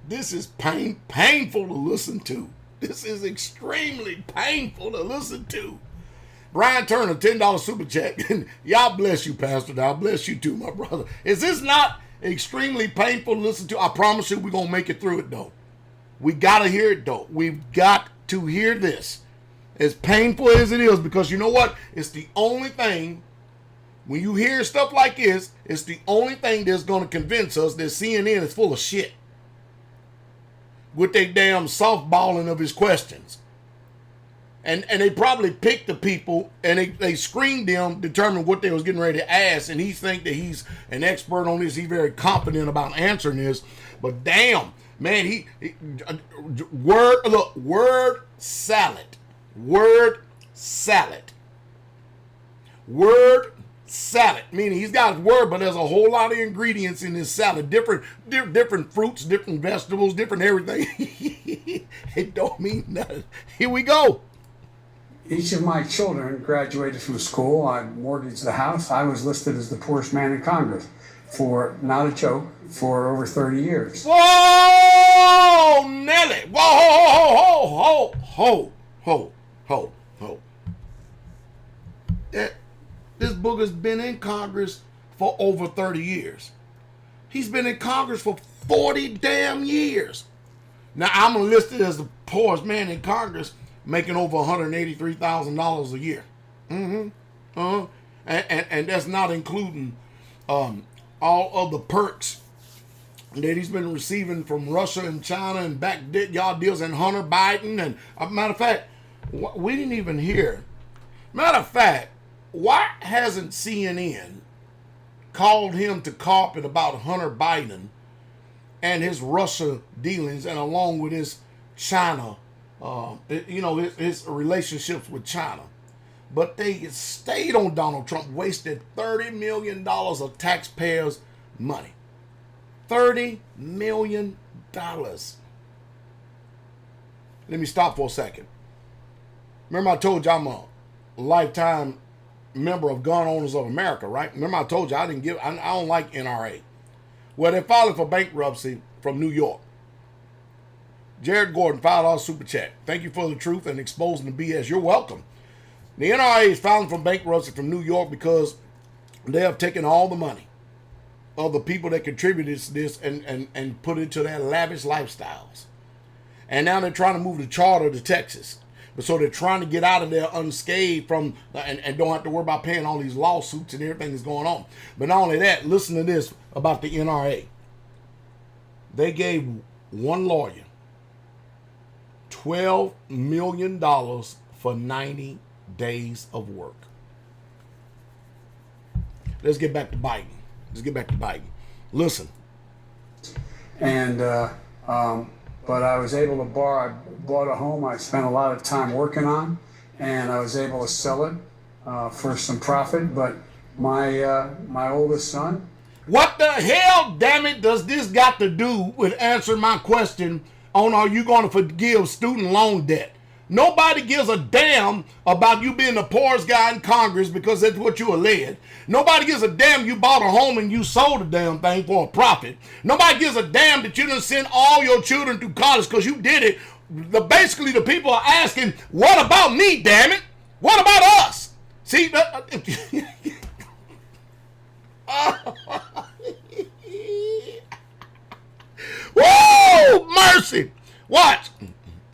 this is painful to listen to. This is extremely painful to listen to. Brian Turner, $10 super check. Y'all bless you, Pastor. I bless you too, my brother. Is this not extremely painful to listen to? I promise you we're going to make it through it, though. We got to hear it, though. We've got to hear this. As painful as it is, because you know what? It's the only thing, when you hear stuff like this, it's the only thing that's going to convince us that CNN is full of shit. With their damn softballing of his questions. And they probably picked the people and they screened them, determined what they was getting ready to ask, and he think that he's an expert on this. He's very confident about answering this. But damn, man, word salad. Word salad. Meaning he's got his word, but there's a whole lot of ingredients in this salad. Different fruits, different vegetables, different everything. It don't mean nothing. Here we go. Each of my children graduated from school. I mortgaged the house. I was listed as the poorest man in Congress for, not a joke, for over 30 years. Whoa, Nelly. Whoa, ho. This booger's been in Congress for over 30 years. He's been in Congress for 40 damn years. Now, I'm listed as the poorest man in Congress, making over $183,000 a year. And that's not including all of the perks that he's been receiving from Russia and China and backyard deals and Hunter Biden. And matter of fact, we didn't even hear. Matter of fact, why hasn't CNN called him to carpet about Hunter Biden and his Russia dealings, and along with his China, his relationships with China? But they stayed on Donald Trump, wasted $30 million of taxpayers' money. $30 million. Let me stop for a second. Remember I told you I'm a lifetime member of Gun Owners of America, right? Remember I told you I don't like NRA. Well, they filed for bankruptcy from New York. Jared Gordon, $5 super chat. Thank you for the truth and exposing the BS. You're welcome. The NRA is filing for bankruptcy from New York because they have taken all the money of the people that contributed to this and put it to their lavish lifestyles. And now they're trying to move the charter to Texas. But so they're trying to get out of there unscathed from and don't have to worry about paying all these lawsuits and everything that's going on. But not only that, listen to this about the NRA. They gave one lawyer $12 million for 90 days of work. Let's get back to Biden. Listen. And but I was able to I bought a home I spent a lot of time working on, and I was able to sell it for some profit. But my oldest son. What the hell, damn it, does this got to do with answering my question on are you going to forgive student loan debt? Nobody gives a damn about you being the poorest guy in Congress because that's what you alleged. Nobody gives a damn you bought a home and you sold the damn thing for a profit. Nobody gives a damn that you didn't send all your children to college because you did it. Basically, the people are asking, what about me, damn it? What about us? See, whoa, mercy. Watch.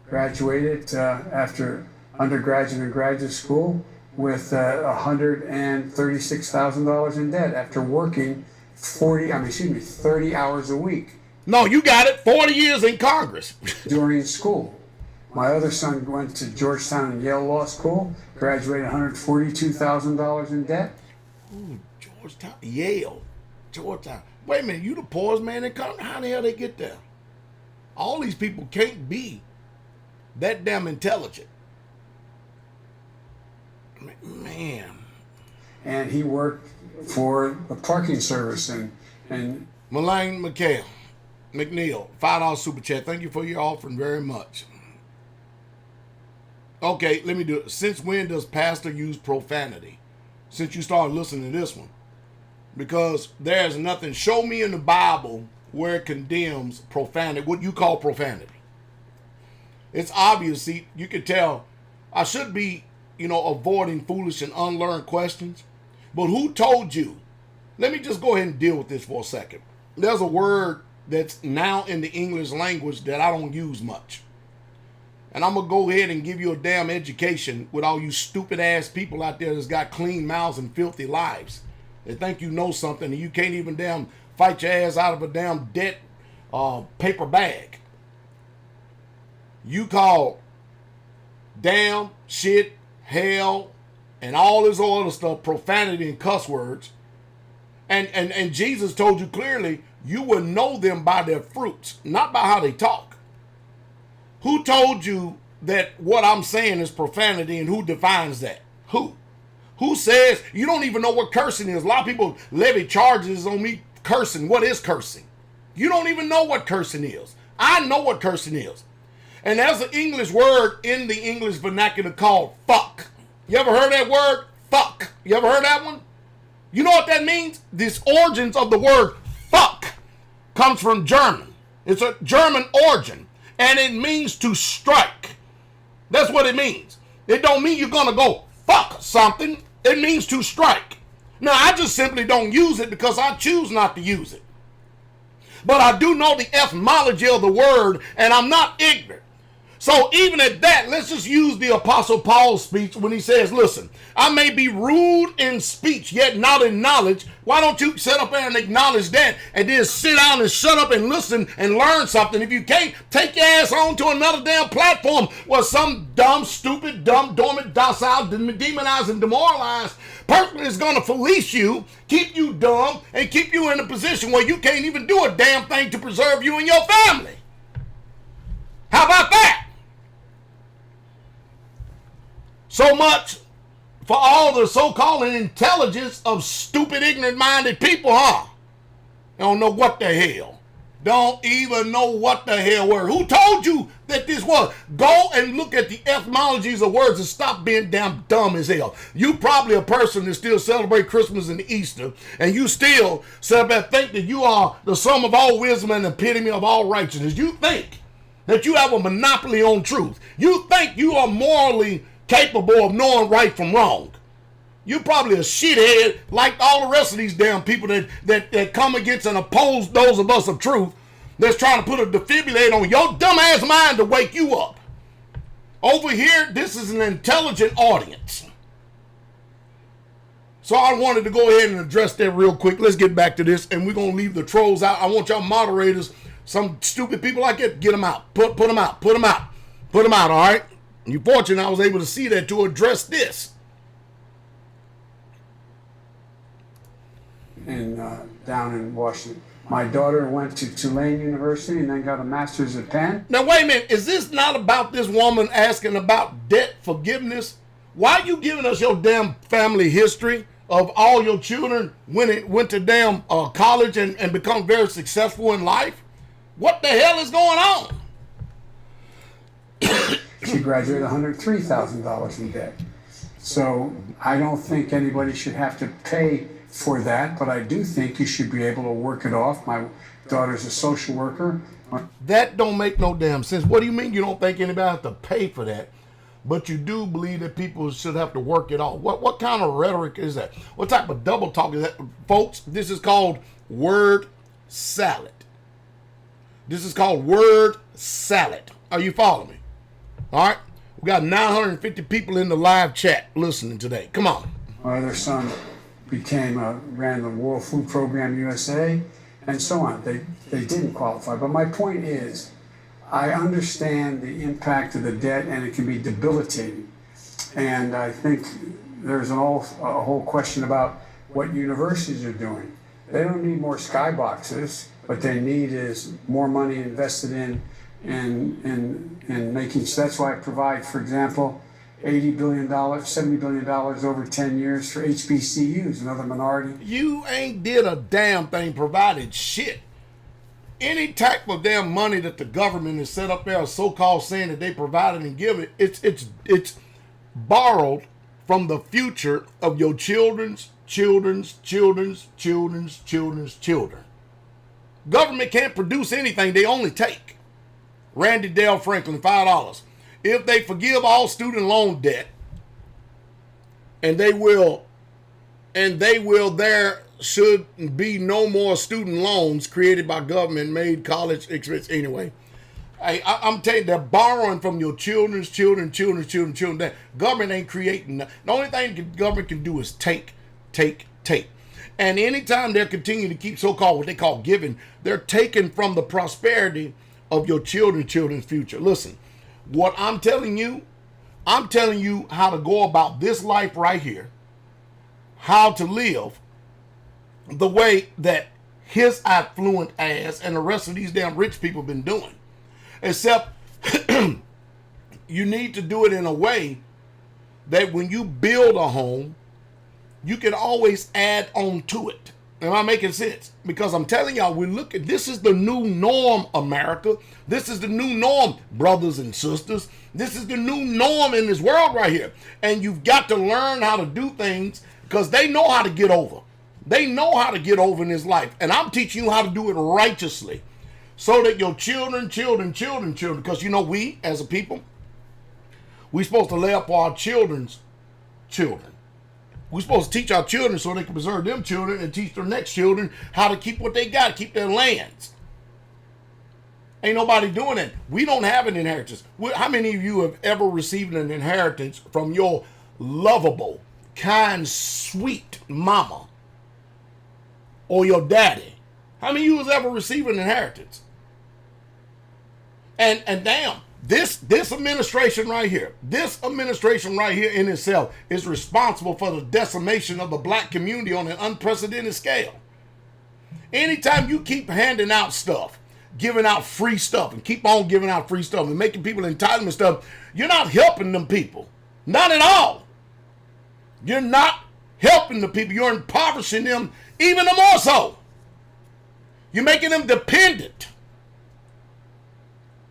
Graduated after undergraduate and graduate school with $136,000 in debt after working 30 hours a week. No, you got it. 40 years in Congress. During school. My other son went to Georgetown and Yale Law School, graduated $142,000 in debt. Ooh, Georgetown, Yale, Georgetown. Wait a minute, you the poorest man in Congress? How the hell they get there? All these people can't be that damn intelligent. Man. And he worked for the parking service and Melaine McNeil, $5 super chat. Thank you for your offering very much. Okay, let me do it. Since when does pastor use profanity? Since you started listening to this one. Because there's nothing, show me in the Bible where it condemns profanity, what you call profanity. It's obvious, see, you can tell I should be, avoiding foolish and unlearned questions. But who told you? Let me just go ahead and deal with this for a second. There's a word that's now in the English language that I don't use much. And I'm going to go ahead and give you a damn education with all you stupid ass people out there that's got clean mouths and filthy lives. They think you know something and you can't even damn fight your ass out of a damn debt paper bag. You call damn, shit, hell, and all this other stuff profanity and cuss words. And Jesus told you clearly you will know them by their fruits, not by how they talk. Who told you that what I'm saying is profanity, and who defines that? Who? Who says you don't even know what cursing is? A lot of people levy charges on me cursing. What is cursing? You don't even know what cursing is. I know what cursing is. And there's an English word in the English vernacular called fuck. You ever heard that word? Fuck. You ever heard that one? You know what that means? This origins of the word fuck comes from German. It's a German origin. And it means to strike. That's what it means. It don't mean you're going to go fuck something. It means to strike. Now, I just simply don't use it because I choose not to use it. But I do know the etymology of the word, and I'm not ignorant. So even at that, let's just use the Apostle Paul's speech when he says, listen, I may be rude in speech, yet not in knowledge. Why don't you sit up there and acknowledge that and then sit down and shut up and listen and learn something? If you can't, take your ass on to another damn platform where some dumb, stupid, dumb, dormant, docile, demonized, and demoralized person is going to fleece you, keep you dumb, and keep you in a position where you can't even do a damn thing to preserve you and your family. How about that? So much for all the so-called intelligence of stupid, ignorant-minded people, huh? They don't know what the hell. Don't even know what the hell word. Who told you that this was? Go and look at the etymologies of words and stop being damn dumb as hell. You probably a person that still celebrate Christmas and Easter, and you still think that you are the sum of all wisdom and the epitome of all righteousness. You think that you have a monopoly on truth. You think you are morally capable of knowing right from wrong. You're probably a shithead like all the rest of these damn people that come against and oppose those of us of truth that's trying to put a defibrillator on your dumb ass mind to wake you up. Over here, this is an intelligent audience. So I wanted to go ahead and address that real quick. Let's get back to this, and we're going to leave the trolls out. I want y'all moderators, some stupid people like that, get them out. Put them out. Put them out. Put them out, all right? You're fortunate I was able to see that to address this. Down in Washington. My daughter went to Tulane University and then got a master's at Penn. Now, wait a minute. Is this not about this woman asking about debt forgiveness? Why are you giving us your damn family history of all your children when it went to damn college and become very successful in life? What the hell is going on? She graduated $103,000 in debt. So I don't think anybody should have to pay for that, but I do think you should be able to work it off. My daughter's a social worker. That don't make no damn sense. What do you mean you don't think anybody has to pay for that, but you do believe that people should have to work it off? What kind of rhetoric is that? What type of double talk is that? Folks, this is called word salad. This is called word salad. Are you following me? All right, we got 950 people in the live chat listening today. Come on. My other son ran the World Food Program USA, and so on. They didn't qualify. But my point is, I understand the impact of the debt, and it can be debilitating. And I think there's a whole question about what universities are doing. They don't need more skyboxes. What they need is more money invested in making. So that's why I provide, for example, $80 billion, $70 billion over 10 years for HBCUs, another minority. You ain't did a damn thing, provided shit. Any type of damn money that the government has set up there, so-called saying that they provided and give it, it's borrowed from the future of your children's children. Government can't produce anything, they only take. Randy Dale Franklin, $5. If they forgive all student loan debt, and there should be no more student loans created by government made college expense anyway. I'm telling you, they're borrowing from your children's children. That government ain't creating. The only thing the government can do is take. And anytime they're continuing to keep so-called what they call giving, they're taking from the prosperity of your children's future. Listen, what I'm telling you how to go about this life right here, how to live the way that his affluent ass and the rest of these damn rich people been doing. Except you need to do it in a way that when you build a home, you can always add on to it. Am I making sense? Because I'm telling y'all, this is the new norm, America. This is the new norm, brothers and sisters. This is the new norm in this world right here. And you've got to learn how to do things because they know how to get over. They know how to get over in this life. And I'm teaching you how to do it righteously so that your children, because we as a people, we're supposed to lay up for our children's children. We're supposed to teach our children so they can preserve them children and teach their next children how to keep what they got, keep their lands. Ain't nobody doing it. We don't have an inheritance. How many of you have ever received an inheritance from your lovable, kind, sweet mama or your daddy? How many of you has ever received an inheritance? And damn, this administration right here in itself is responsible for the decimation of the black community on an unprecedented scale. Anytime you keep handing out stuff, giving out free stuff, and keep on giving out free stuff and making people entitlement stuff, you're not helping them people. Not at all. You're not helping the people. You're impoverishing them even more so. You're making them dependent.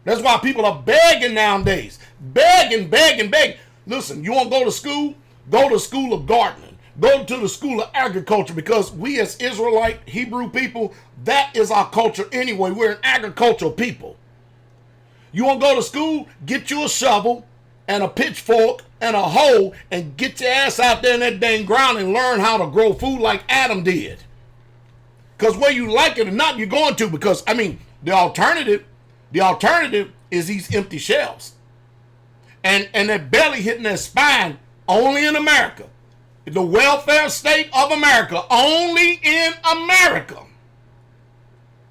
That's why people are begging nowadays. Begging. Listen, you want to go to school? Go to school of gardening. Go to the school of agriculture, because we as Israelite Hebrew people, that is our culture anyway. We're an agricultural people. You want to go to school? Get you a shovel and a pitchfork and a hoe and get your ass out there in that dang ground and learn how to grow food like Adam did. Because whether you like it or not, you're going to, because, I mean, the alternative is these empty shells. And that belly hitting that spine only in America. The welfare state of America, only in America.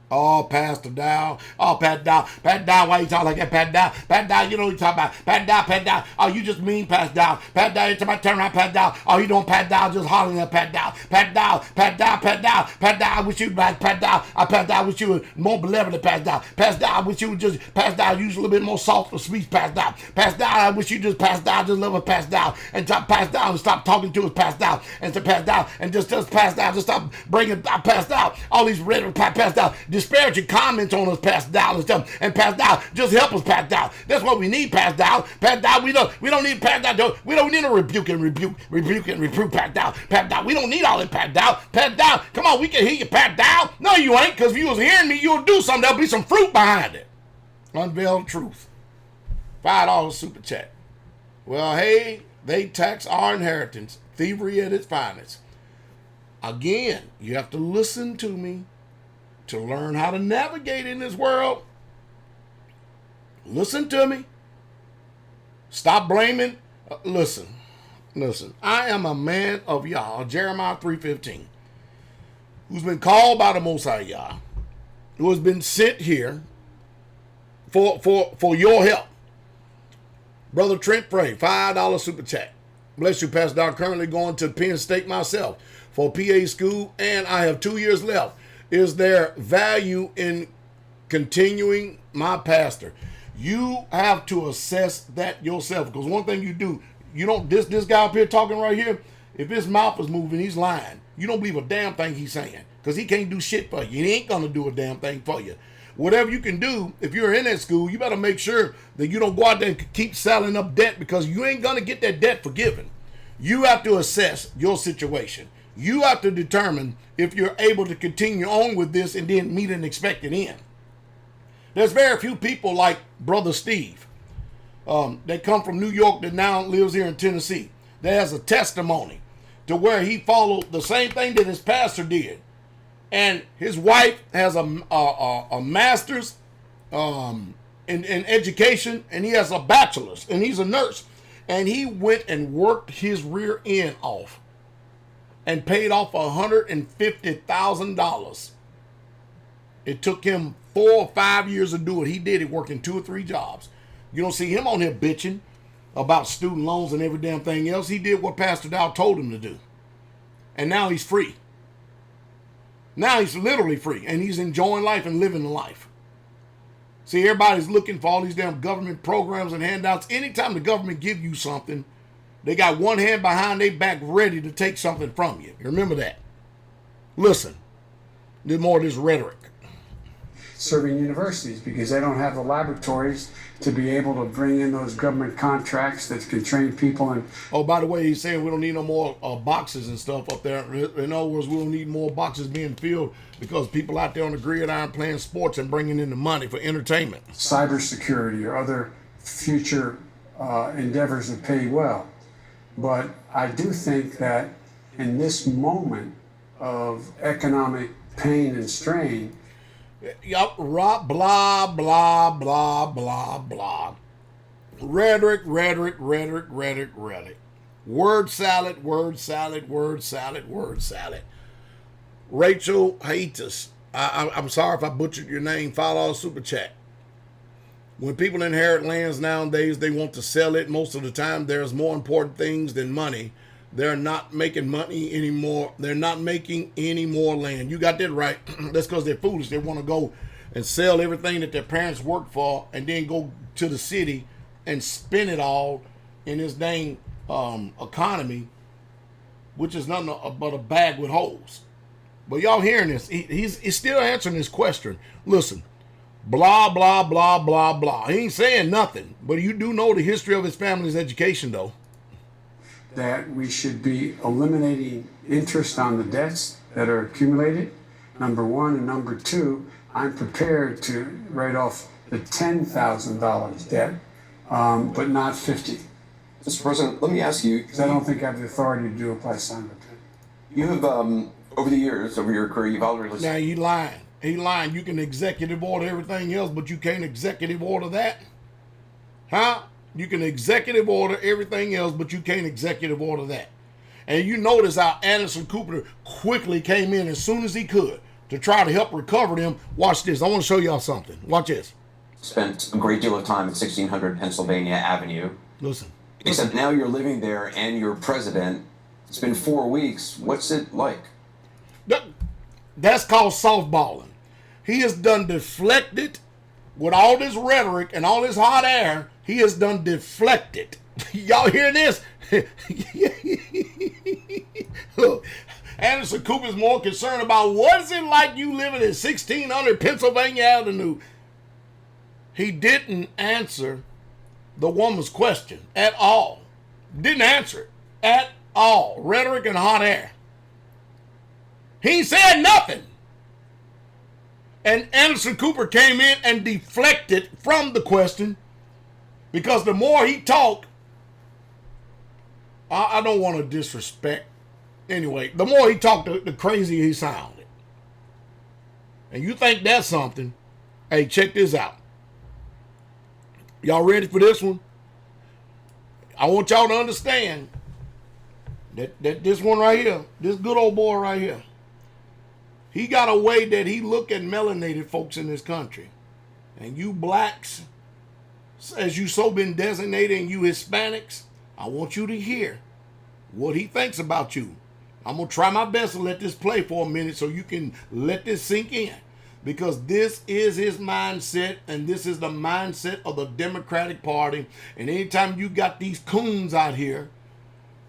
Oh, Pastor Dowell. Oh, Pat Dowell. Pat Dowell, why you talking like that, Pat Dowell? Pat Dowell, you know what you talking about. Pat Dowell. Oh, you just mean Pastor Dowell. Pat Dowell, every time I turn around, Pat Dowell. Oh, you doing Pat Dowell, just hollering at Pat Dowell. Pat Dowell. I wish you, Pat Dowell. Pat Dowell, I wish you were more benevolent than Pat Dowell. Pat Dowell, I wish you would just, Pat Dowell, use a little bit more softer speech, Pat Dowell. Pat Dowell, I wish you just, Pat Dowell, just love us, Pat Dowell. And Pat Dowell, and stop talking to us, Pat Dowell. And to Pat Dowell, and just Pat Dowell, just stop bringing Pat Dowell. All these rhetoric, Pat Dowell, disparaging comments on us, Pastor Dowell, and stuff. And Pastor Dowell, just help us, Pastor Dowell. That's what we need, Pastor Dowell. Pastor Dowell, we don't need Pastor Dowell. We don't need a rebuke, Pastor Dowell. Pastor Dowell, we don't need all that, Pastor Dowell. Pastor Dowell, come on, we can hear you, Pastor Dowell. No, you ain't, because if you was hearing me, you'll do something. There'll be some fruit behind it. Unveiled truth. $5 super chat. Well, hey, they tax our inheritance. Thievery at its finest. Again, you have to listen to me to learn how to navigate in this world. Listen to me. Stop blaming. Listen. I am a man of Yah, Jeremiah 3:15, who's been called by the Most High Yah, who has been sent here for your help. Brother Trent Frey, $5 super chat. Bless you, Pastor Dowell. Currently going to Penn State myself for PA school, and I have 2 years left. Is there value in continuing, my pastor? You have to assess that yourself, because one thing you do, you don't, this guy up here talking right here, if his mouth is moving, he's lying. You don't believe a damn thing he's saying, because he can't do shit for you. He ain't gonna do a damn thing for you. Whatever you can do, if you're in that school, you better make sure that you don't go out there and keep selling up debt, because you ain't gonna get that debt forgiven. You have to assess your situation. You have to determine if you're able to continue on with this and then meet an expected end. There's very few people like Brother Steve that come from New York that now lives here in Tennessee, that has a testimony to where he followed the same thing that his pastor did. And his wife has a master's in education, and he has a bachelor's, and he's a nurse. And he went and worked his rear end off and paid off $150,000. It took him 4 or 5 years to do it. He did it working 2 or 3 jobs. You don't see him on here bitching about student loans and every damn thing else. He did what Pastor Dowell told him to do. And now he's free. Now he's literally free, and he's enjoying life and living the life. See, everybody's looking for all these damn government programs and handouts. Anytime the government give you something, they got one hand behind their back ready to take something from you. Remember that. Listen, there's more of this rhetoric. Serving universities, because they don't have the laboratories to be able to bring in those government contracts that can train people. And oh, by the way, he's saying we don't need no more boxes and stuff up there. In other words, we don't need more boxes being filled because people out there on the gridiron playing sports and bringing in the money for entertainment. Cybersecurity or other future endeavors that pay well. But I do think that in this moment of economic pain and strain, Yup, blah, blah, blah, blah, blah. Rhetoric, rhetoric, rhetoric, rhetoric, rhetoric. Word salad, word salad, word salad, word salad. Rachel Haitis, I'm sorry if I butchered your name. $5 super chat. When people inherit lands nowadays, they want to sell it. Most of the time, there's more important things than money. They're not making money anymore. They're not making any more land. You got that right. That's because they're foolish. They want to go and sell everything that their parents worked for and then go to the city and spend it all in this dang economy, which is nothing but a bag with holes. But y'all hearing this, he's still answering this question. Listen, blah, blah, blah, blah, blah. He ain't saying nothing, but you do know the history of his family's education, though. That we should be eliminating interest on the debts that are accumulated, number one. And number two, I'm prepared to write off the $10,000 debt, but not 50. Mr. President, let me ask you. Because I don't think I have the authority to do a price sign with that. You have, over the years, over your career, you've already... Now, he lying. He lying. You can executive order everything else, but you can't executive order that? Huh? You can executive order everything else, but you can't executive order that. And you notice how Anderson Cooper quickly came in as soon as he could to try to help recover them. Watch this. I want to show y'all something. Watch this. Spent a great deal of time at 1600 Pennsylvania Avenue. Listen. Except now you're living there and you're president. It's been 4 weeks. What's it like? That's called softballing. He has done deflected with all this rhetoric and all this hot air. He has done deflected. Y'all hear this? Look, Anderson Cooper's more concerned about what is it like you living in 1600 Pennsylvania Avenue. He didn't answer the woman's question at all. Didn't answer it at all. Rhetoric and hot air. He said nothing. And Anderson Cooper came in and deflected from the question because the more he talked, I don't want to disrespect. Anyway, the more he talked, the crazier he sounded. And you think that's something? Hey, check this out. Y'all ready for this one? I want y'all to understand that this one right here, this good old boy right here, he got a way that he look at melanated folks in this country. And you blacks, as you so been designated, and you Hispanics, I want you to hear what he thinks about you. I'm going to try my best to let this play for a minute so you can let this sink in. Because this is his mindset, and this is the mindset of the Democratic Party. And anytime you got these coons out here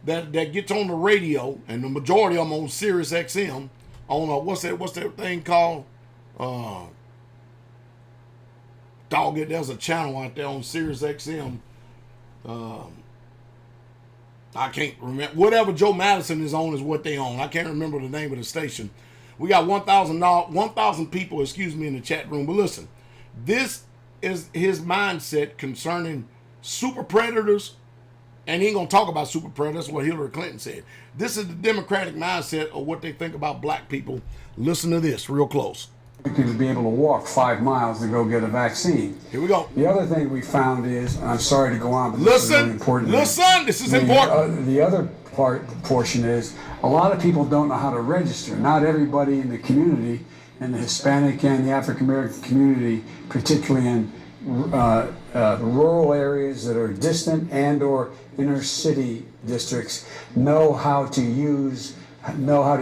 that gets on the radio, and the majority of them on Sirius XM, on what's that thing called? Dog it, there's a channel out there on Sirius XM. I can't remember. Whatever Joe Madison is on is what they own. I can't remember the name of the station. We got 1,000 people, in the chat room. But listen, this is his mindset concerning super predators. And he ain't going to talk about super predators. That's what Hillary Clinton said. This is the Democratic mindset of what they think about black people. Listen to this real close. You can be able to walk 5 miles to go get a vaccine. Here we go. The other thing we found is, and I'm sorry to go on, but this is really important. This is important. The other portion is, a lot of people don't know how to register. Not everybody in the community, in the Hispanic and the African American community, particularly in rural areas that are distant and or inner city districts, know how to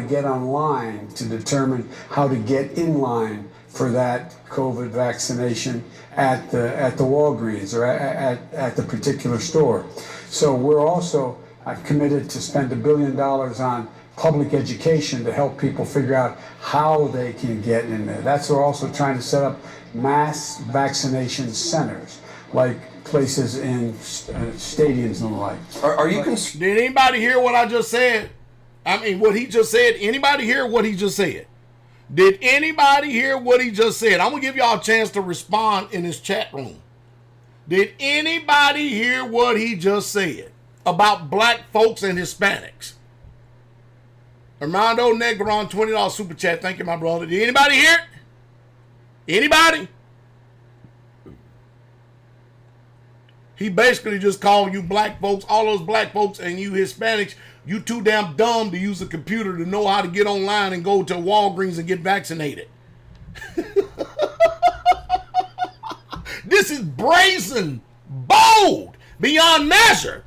get online to determine how to get in line for that COVID vaccination at the Walgreens or at the particular store. So we're also committed to spend $1 billion on public education to help people figure out how they can get in there. That's we're also trying to set up mass vaccination centers, like places in stadiums and the like. Are you concerned? Did anybody hear what I just said? I mean, what he just said. Anybody hear what he just said? Did anybody hear what he just said? I'm going to give y'all a chance to respond in this chat room. Did anybody hear what he just said about black folks and Hispanics? Armando Negron, $20 super chat. Thank you, my brother. Did anybody hear it? Anybody? He basically just called you black folks, all those black folks, and you Hispanics, you too damn dumb to use a computer to know how to get online and go to Walgreens and get vaccinated. This is brazen, bold, beyond measure.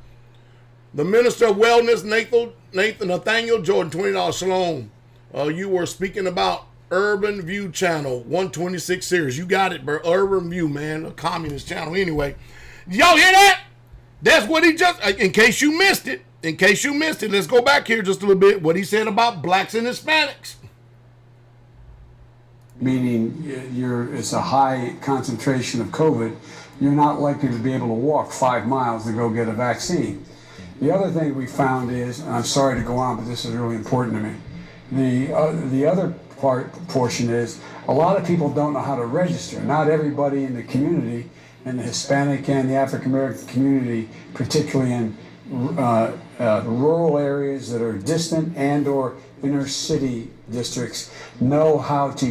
The Minister of Wellness, Nathaniel Jordan, $20 shalom. You were speaking about Urban View Channel, 126 series. You got it, bro. Urban View, man, a communist channel. Anyway, y'all hear that? That's what he just, in case you missed it, let's go back here just a little bit. What he said about blacks and Hispanics. Meaning it's a high concentration of COVID, you're not likely to be able to walk 5 miles to go get a vaccine. The other thing we found is, and I'm sorry to go on, but this is really important to me, the other portion is a lot of people don't know how to register. Not everybody in the community, in the Hispanic and the African American community, particularly in rural areas that are distant and or inner city districts, know how to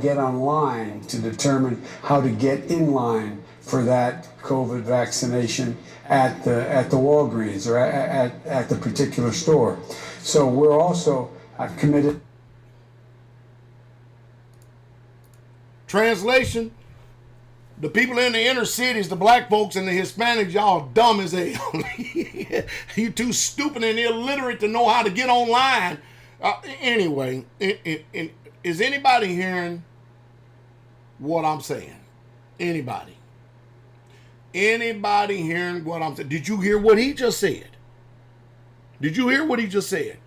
get online to determine how to get in line for that COVID vaccination at the Walgreens or at the particular store. So we're also, I've committed. Translation, the people in the inner cities, the black folks and the Hispanics, y'all dumb as hell. You too stupid and illiterate to know how to get online. Anyway, is anybody hearing what I'm saying? Anybody? Anybody hearing what I'm saying? Did you hear what he just said? Did you hear what he just said?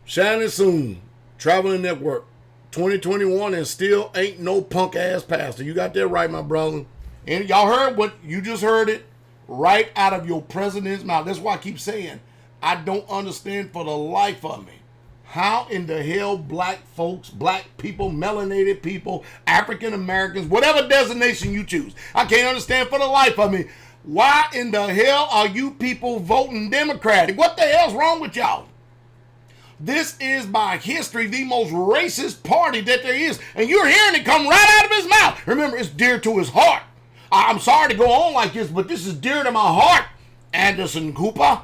Shannon Soon, Traveling Network, 2021, and still ain't no punk ass pastor. You got that right, my brother. And y'all heard what you just heard it right out of your president's mouth. That's why I keep saying I don't understand for the life of me how in the hell black folks, black people, melanated people, African Americans, whatever designation you choose, I can't understand for the life of me. Why in the hell are you people voting Democratic? What the hell's wrong with y'all? This is by history the most racist party that there is. And you're hearing it come right out of his mouth. Remember, it's dear to his heart. I'm sorry to go on like this, but this is dear to my heart, Anderson Cooper.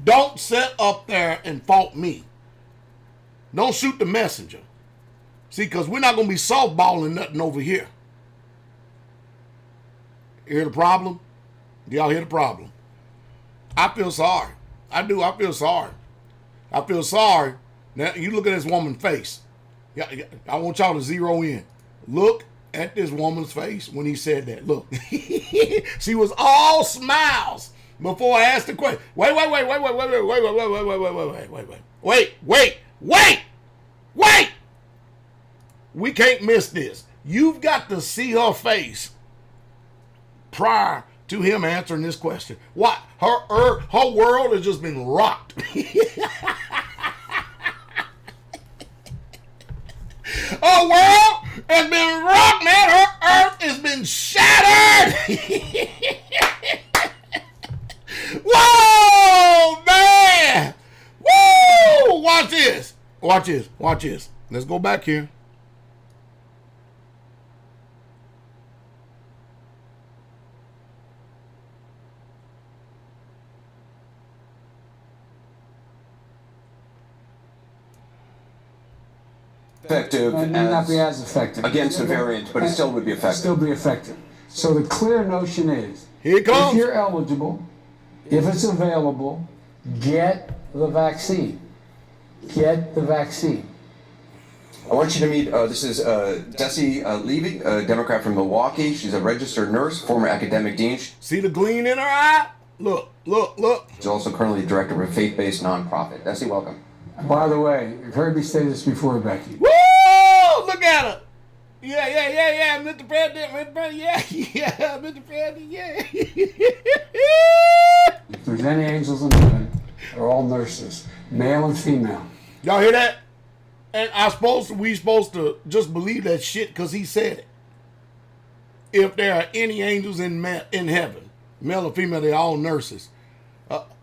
Don't sit up there and fault me. Don't shoot the messenger. See, because we're not going to be softballing nothing over here. You hear the problem? Y'all hear the problem? I feel sorry. I do. I feel sorry. I feel sorry. Now, you look at this woman's face. I want y'all to zero in. Look at this woman's face when he said that. Look. She was all smiles before I asked the question. Wait. We can't miss this. You've got to see her face prior to him answering this question. What? Her world has just been rocked. Her world has been rocked, man. Her earth has been shattered. Whoa, man. Woo! Watch this. Watch this. Watch this. Let's go back here. Effective It may not be as effective. against the variant, but it still would be effective. Still be effective. So the clear notion is, Here it comes. if you're eligible, if it's available, get the vaccine. Get the vaccine. I want you to meet, this is Desi Levy, a Democrat from Milwaukee. She's a registered nurse, former academic dean. See the gleam in her eye? Look. She's also currently the director of a faith-based nonprofit. Desi, welcome. By the way, you've heard me say this before, Becky. Woo! Look at her. Yeah, Mr. President, yeah, Mr. President, yeah. If there's any angels in heaven, they're all nurses, male and female. Y'all hear that? And we supposed to just believe that shit because he said it. If there are any angels in heaven, male or female, they're all nurses.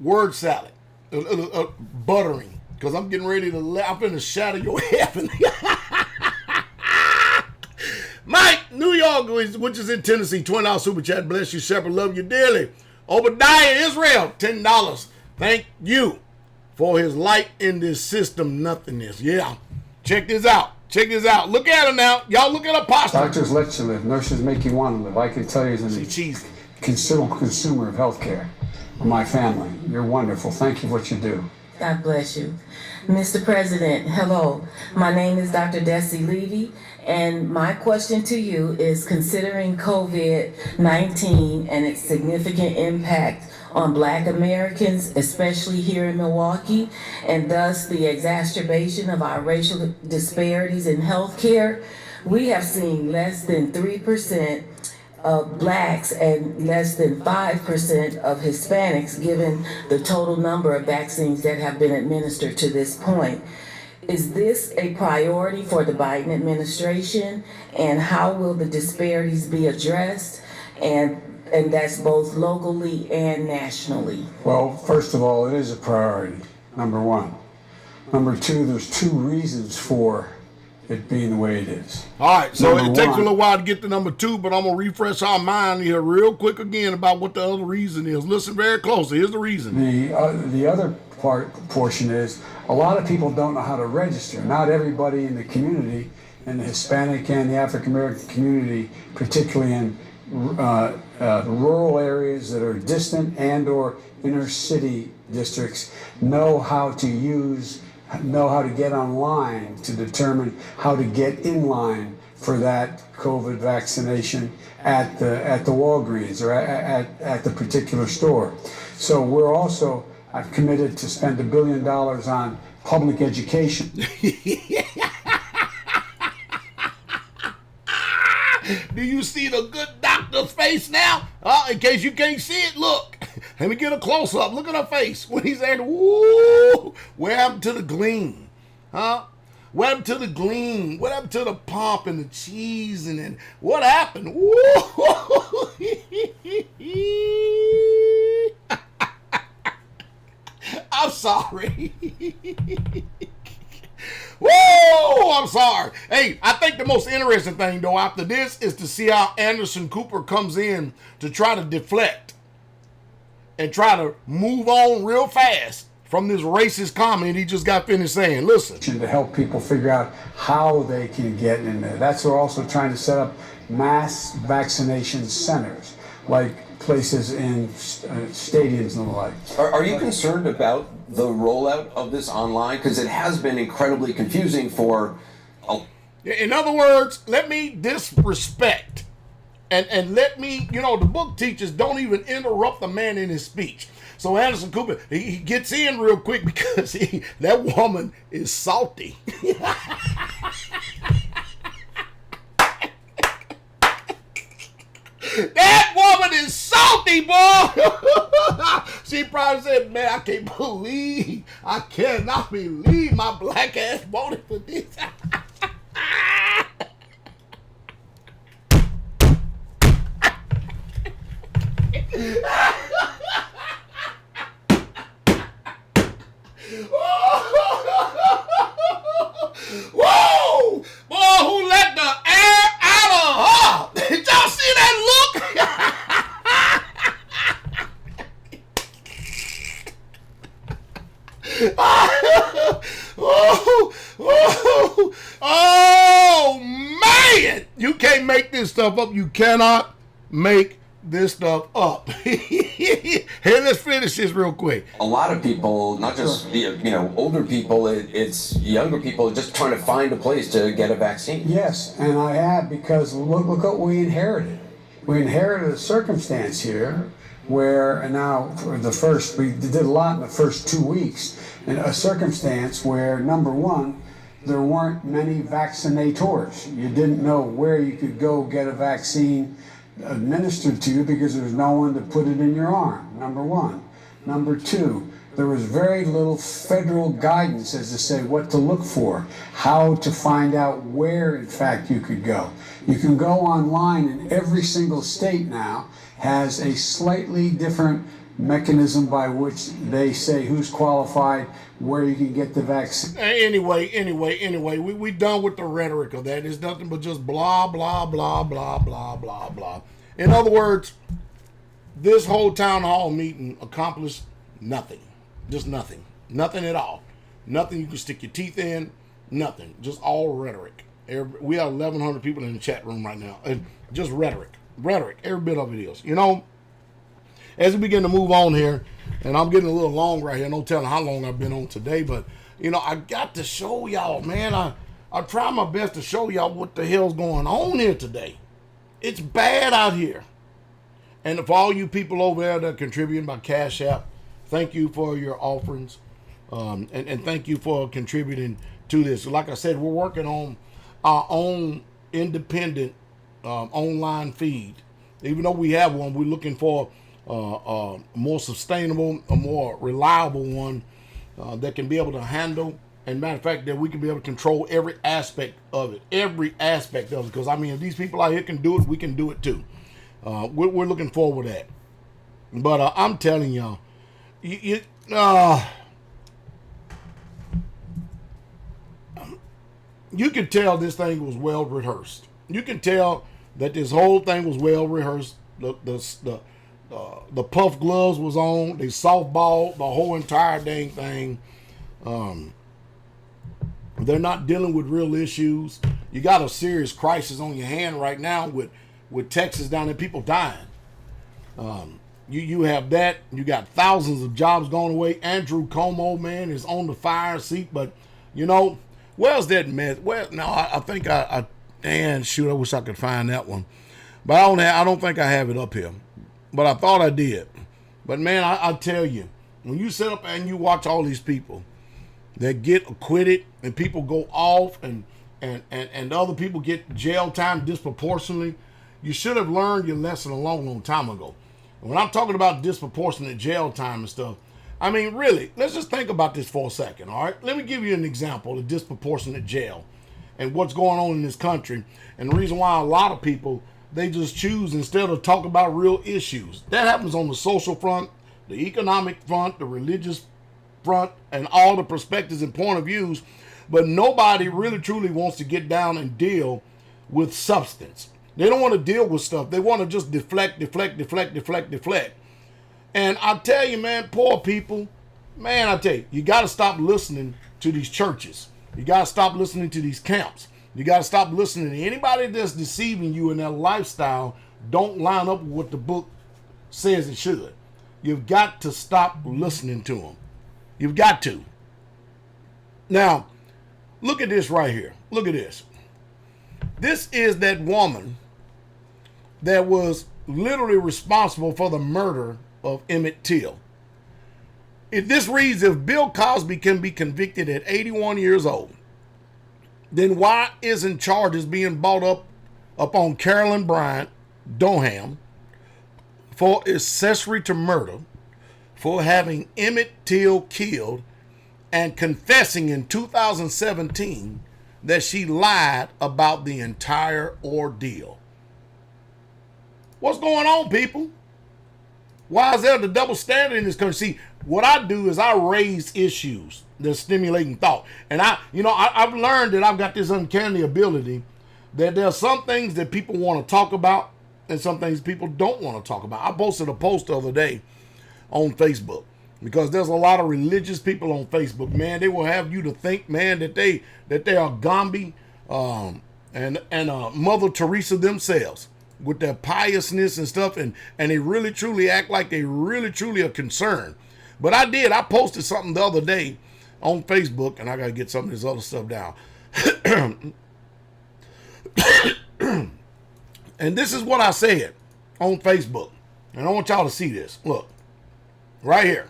Word salad. buttering, because I'm getting ready to I'm finna shatter your heaven. Mike, New York, which is in Tennessee, $20 super chat. Bless you, Shepherd. Love you dearly. Obadiah, Israel, $10. Thank you for his light in this system nothingness. Yeah. Check this out. Check this out. Look at her now. Y'all look at her posture. Doctors let you live. Nurses make you want to live. I can tell you as a She's consumer of healthcare for my family. You're wonderful. Thank you for what you do. God bless you. Mr. President, hello. My name is Dr. Desi Levy, and my question to you is, considering COVID-19 and its significant impact on Black Americans, especially here in Milwaukee, and thus the exacerbation of our racial disparities in healthcare, we have seen less than 3% of Blacks and less than 5% of Hispanics given the total number of vaccines that have been administered to this point. Is this a priority for the Biden administration, and how will the disparities be addressed? And that's both locally and nationally. Well, first of all, it is a priority, number one. Number two, there's two reasons for it being the way it is. All right, so Number it takes one- a little while to get to number two, but I'm going to refresh our mind here real quick again about what the other reason is. Listen very closely. Here's the reason. The other portion is a lot of people don't know how to register. Not everybody in the community, in the Hispanic and the African American community, particularly in rural areas that are distant and or inner city districts, know how to get online to determine how to get in line for that COVID vaccination at the Walgreens or at the particular store. So I've committed to spend $1 billion on public education. Do you see the good doctor's face now? In case you can't see it, look. Let me get a close-up. Look at her face when he said, woo, what happened to the gleam? Huh? What happened to the gleam? What happened to the pomp and the cheese? And what happened? Woo! I'm sorry. Whoa, I'm sorry. Hey, I think the most interesting thing, though, after this is to see how Anderson Cooper comes in to try to deflect and try to move on real fast from this racist comment he just got finished saying. Listen. To help people figure out how they can get in there. That's what we're also trying to set up mass vaccination centers, like places in stadiums and the like. Are you concerned about the rollout of this online? Because it has been incredibly confusing for... In other words, let me disrespect and let me, the book teaches don't even interrupt the man in his speech. So Anderson Cooper, he gets in real quick because that woman is salty. That woman is salty, boy. She probably said, man, I cannot believe my black ass voted for this. Whoa! Boy, who let the air out of her? Did y'all see that look? Oh, man! You can't make this stuff up. You cannot make this stuff up. Hey, let's finish this real quick. A lot of people, not just older people, it's younger people just trying to find a place to get a vaccine. Yes, and I have, because look what we inherited. We inherited a circumstance here where, and now for we did a lot in the first 2 weeks, and a circumstance where, number one, there weren't many vaccinators. You didn't know where you could go get a vaccine administered to you because there's no one to put it in your arm, number one. Number two, there was very little federal guidance as to say what to look for, how to find out where, in fact, you could go. You can go online, and every single state now has a slightly different mechanism by which they say who's qualified, where you can get the vaccine. Anyway, we done with the rhetoric of that. It's nothing but just blah, blah, blah, blah, blah, blah, blah. In other words, this whole town hall meeting accomplished nothing. Just nothing. Nothing at all. Nothing you can stick your teeth in. Nothing. Just all rhetoric. We have 1,100 people in the chat room right now. And just rhetoric. Rhetoric. Every bit of it is. You know, as we begin to move on here, and I'm getting a little long right here. No telling how long I've been on today, but, you know, I got to show y'all, man. I try my best to show y'all what the hell's going on here today. It's bad out here. And for all you people over there that are contributing by Cash App, thank you for your offerings. And thank you for contributing to this. Like I said, we're working on our own independent online feed. Even though we have one, we're looking for a more sustainable, a more reliable one that can be able to handle, and matter of fact, that we can be able to control every aspect of it. Every aspect of it. Because, I mean, if these people out here can do it, we can do it too. We're looking forward to that. But I'm telling y'all, you can tell this thing was well rehearsed. You can tell that this whole thing was well rehearsed. The puff gloves was on. They softballed the whole entire dang thing. They're not dealing with real issues. You got a serious crisis on your hand right now with Texas down there, people dying. You have that. You got thousands of jobs going away. Andrew Cuomo, man, is on the fire seat. But, you know, where's that mess? Well, no, I think I wish I could find that one. But I don't think I have it up here. But I thought I did. But, man, I tell you, when you sit up and you watch all these people that get acquitted and people go off and other people get jail time disproportionately, you should have learned your lesson a long time ago. And when I'm talking about disproportionate jail time and stuff, I mean, really, let's just think about this for a second, all right? Let me give you an example of disproportionate jail and what's going on in this country, and the reason why a lot of people, they just choose instead of talk about real issues. That happens on the social front, the economic front, the religious front, and all the perspectives and point of views, but nobody really truly wants to get down and deal with substance. They don't want to deal with stuff. They want to just deflect. And I tell you, man, poor people, man, I tell you, you got to stop listening to these churches. You got to stop listening to these camps. You got to stop listening to anybody that's deceiving you in their lifestyle. Don't line up with what the book says it should. You've got to stop listening to them. You've got to. Now, look at this right here. Look at this. This is that woman that was literally responsible for the murder of Emmett Till. If this reads, if Bill Cosby can be convicted at 81 years old, then why isn't charges being brought up upon Carolyn Bryant Doham for accessory to murder, for having Emmett Till killed and confessing in 2017 that she lied about the entire ordeal? What's going on, people? Why is there the double standard in this country? See, what I do is I raise issues that's stimulating thought. And I've learned that I've got this uncanny ability that there are some things that people want to talk about and some things people don't want to talk about. I posted a post the other day on Facebook because there's a lot of religious people on Facebook, man. They will have you to think, man, that they are Gandhi and Mother Teresa themselves, with their piousness and stuff, and they really truly act like they really truly are concerned. But I posted something the other day on Facebook, and I gotta get some of this other stuff down. And this is what I said on Facebook, and I want y'all to see this. Look, right here.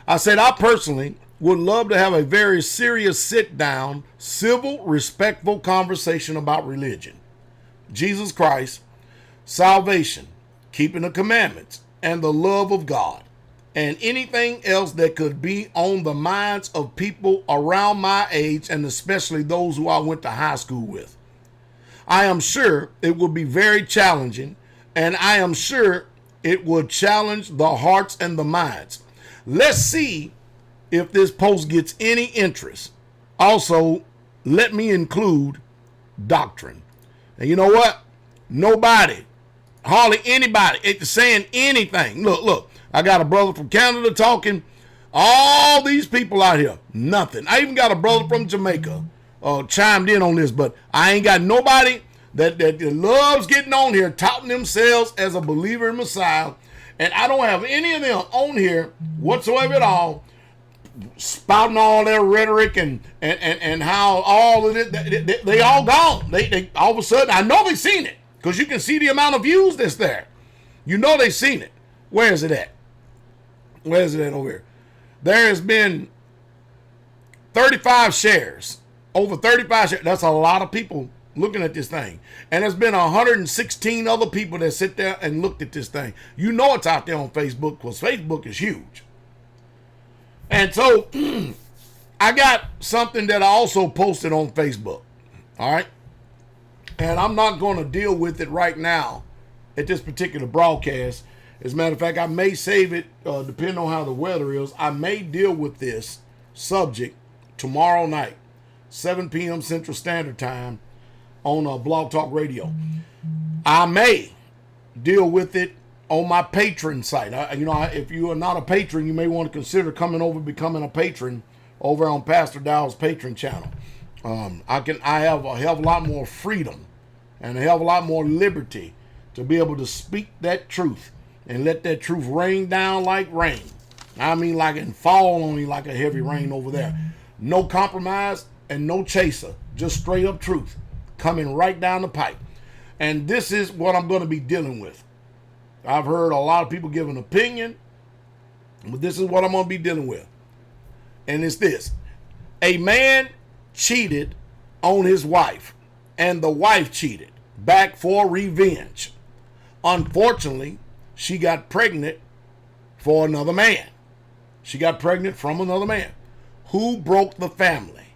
I said, I personally would love to have a very serious sit-down, civil, respectful conversation about religion, Jesus Christ, salvation, keeping the commandments, and the love of God, and anything else that could be on the minds of people around my age, and especially those who I went to high school with. I am sure it will be very challenging, and I am sure It will challenge the hearts and the minds. Let's see if this post gets any interest. Also, let me include doctrine. And you know what? Nobody, hardly anybody, is saying anything. Look, I got a brother from Canada talking. All these people out here, nothing. I even got a brother from Jamaica chimed in on this, but I ain't got nobody that loves getting on here, touting themselves as a believer in Messiah. And I don't have any of them on here whatsoever at all, spouting all their rhetoric and how all of it, they all gone. They all of a sudden, I know they seen it, because you can see the amount of views that's there. You know they seen it. Where is it at? Where is it at over here? There has been 35 shares. Over 35 shares. That's a lot of people looking at this thing. And there's been 116 other people that sit there and looked at this thing. You know it's out there on Facebook, because Facebook is huge. And so I got something that I also posted on Facebook. All right. And I'm not going to deal with it right now at this particular broadcast. As a matter of fact, I may save it, depending on how the weather is. I may deal with this subject tomorrow night, 7 p.m. Central Standard Time on Blog Talk Radio. I may deal with it on my patron site. If you are not a patron, you may want to consider coming over, becoming a patron over on Pastor Dowell's patron channel. I have a hell of a lot more freedom and a hell of a lot more liberty to be able to speak that truth and let that truth rain down like rain. I mean, like, and fall on you like a heavy rain over there. No compromise and no chaser, just straight up truth coming right down the pipe. And this is what I'm going to be dealing with. I've heard a lot of people give an opinion, but this is what I'm going to be dealing with. And it's this. A man cheated on his wife, and the wife cheated back for revenge. Unfortunately, she got pregnant for another man. She got pregnant from another man. Who broke the family?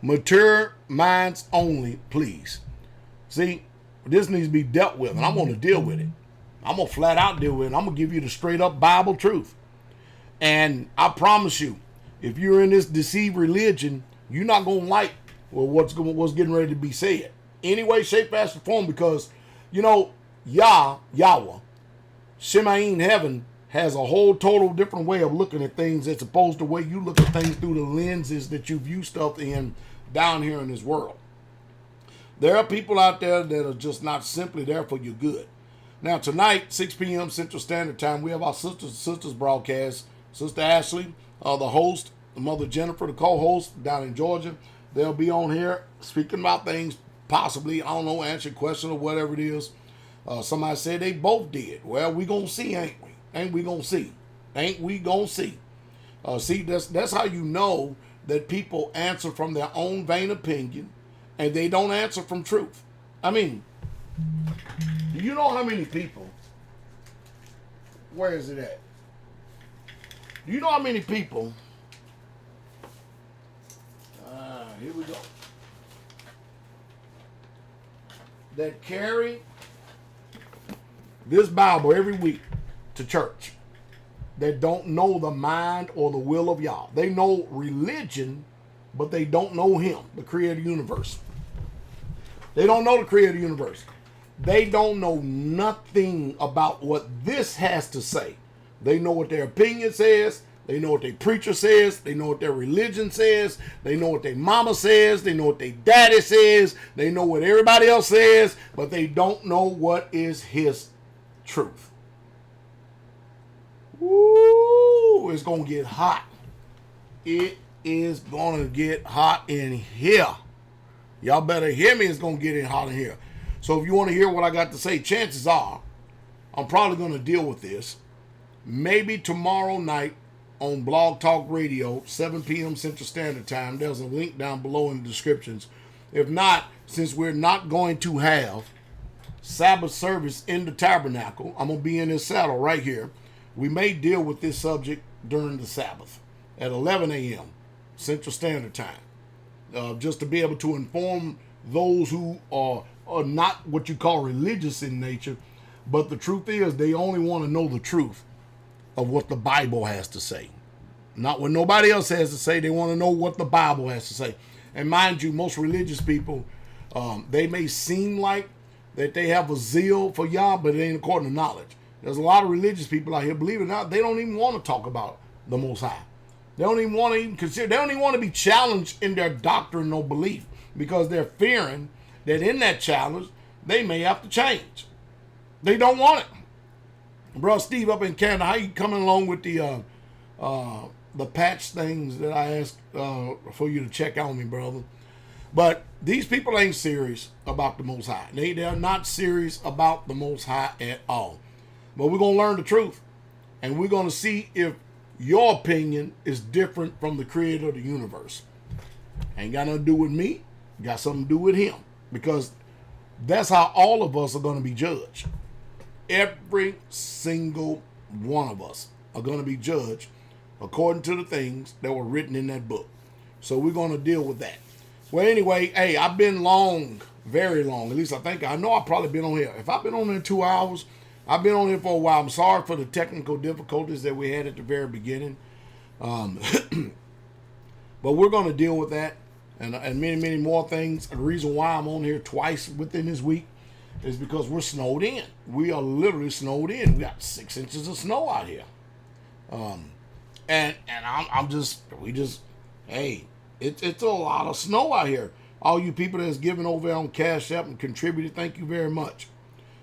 Mature minds only, please. See, this needs to be dealt with, and I'm going to deal with it. I'm going to flat out deal with it. I'm going to give you the straight up Bible truth. And I promise you, if you're in this deceived religion, you're not going to like what's getting ready to be said. Any way, shape, fashion, form, because, Yahweh, Shemaim heaven, has a whole total different way of looking at things as opposed to the way you look at things through the lenses that you view stuff in down here in this world. There are people out there that are just not simply there for your good. Now, tonight, 6 p.m. Central Standard Time, we have our sisters broadcast. Sister Ashley, the host, Mother Jennifer, the co-host down in Georgia. They'll be on here speaking about things, possibly, I don't know, answer a question or whatever it is. Somebody said they both did. Well, we gonna see, ain't we? Ain't we gonna see? Ain't we gonna see? See, that's how you know that people answer from their own vain opinion and they don't answer from truth. I mean, do you know how many people, where is it at? Do you know how many people, here we go, that carry this Bible every week to church, that don't know the mind or the will of Yah? They know religion, but they don't know Him, the creator of the universe. They don't know the creator of the universe. They don't know nothing about what this has to say. They know what their opinion says. They know what their preacher says. They know what their religion says. They know what their mama says. They know what their daddy says. They know what everybody else says, but they don't know what is His truth. Woo! It's going to get hot. It is going to get hot in here. Y'all better hear me. It's going to get hot in here. So if you want to hear what I got to say, chances are I'm probably going to deal with this maybe tomorrow night on Blog Talk Radio, 7 p.m. Central Standard Time. There's a link down below in the descriptions. If not, since we're not going to have Sabbath service in the tabernacle, I'm going to be in this saddle right here. We may deal with this subject during the Sabbath at 11 a.m. Central Standard Time, just to be able to inform those who are not what you call religious in nature, But the truth is, they only want to know the truth of what the Bible has to say. Not what nobody else has to say. They want to know what the Bible has to say. And mind you, most religious people, they may seem like that they have a zeal for Yah, but it ain't according to knowledge. There's a lot of religious people out here, believe it or not, they don't even want to talk about the Most High. They don't even want to even consider, they don't even want to be challenged in their doctrine or belief, because they're fearing that in that challenge, they may have to change. They don't want it. Bro, Steve up in Canada, how you coming along with the patch things that I asked for you to check on me, brother? But these people ain't serious about the Most High. They're not serious about the Most High at all. But we're going to learn the truth. And we're going to see if your opinion is different from the creator of the universe. Ain't got nothing to do with me. Got something to do with him. Because that's how all of us are going to be judged. Every single one of us are going to be judged according to the things that were written in that book. So we're going to deal with that. Well, anyway, hey, I've been long, very long. At least I know I've probably been on here. If I've been on here 2 hours, I've been on here for a while. I'm sorry for the technical difficulties that we had at the very beginning. But we're going to deal with that and many, many more things. The reason why I'm on here twice within this week is because we're snowed in. We are literally snowed in. We got 6 inches of snow out here. Hey, it's a lot of snow out here. All you people that's giving over on Cash App and contributed, thank you very much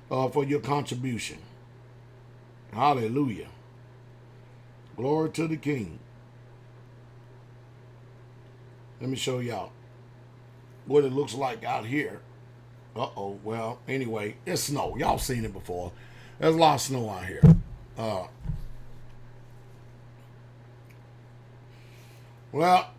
for your contribution. Hallelujah. Glory to the King. Let me show y'all what it looks like out here. Uh-oh. Well, anyway, it's snow. Y'all seen it before. There's a lot of snow out here. Well,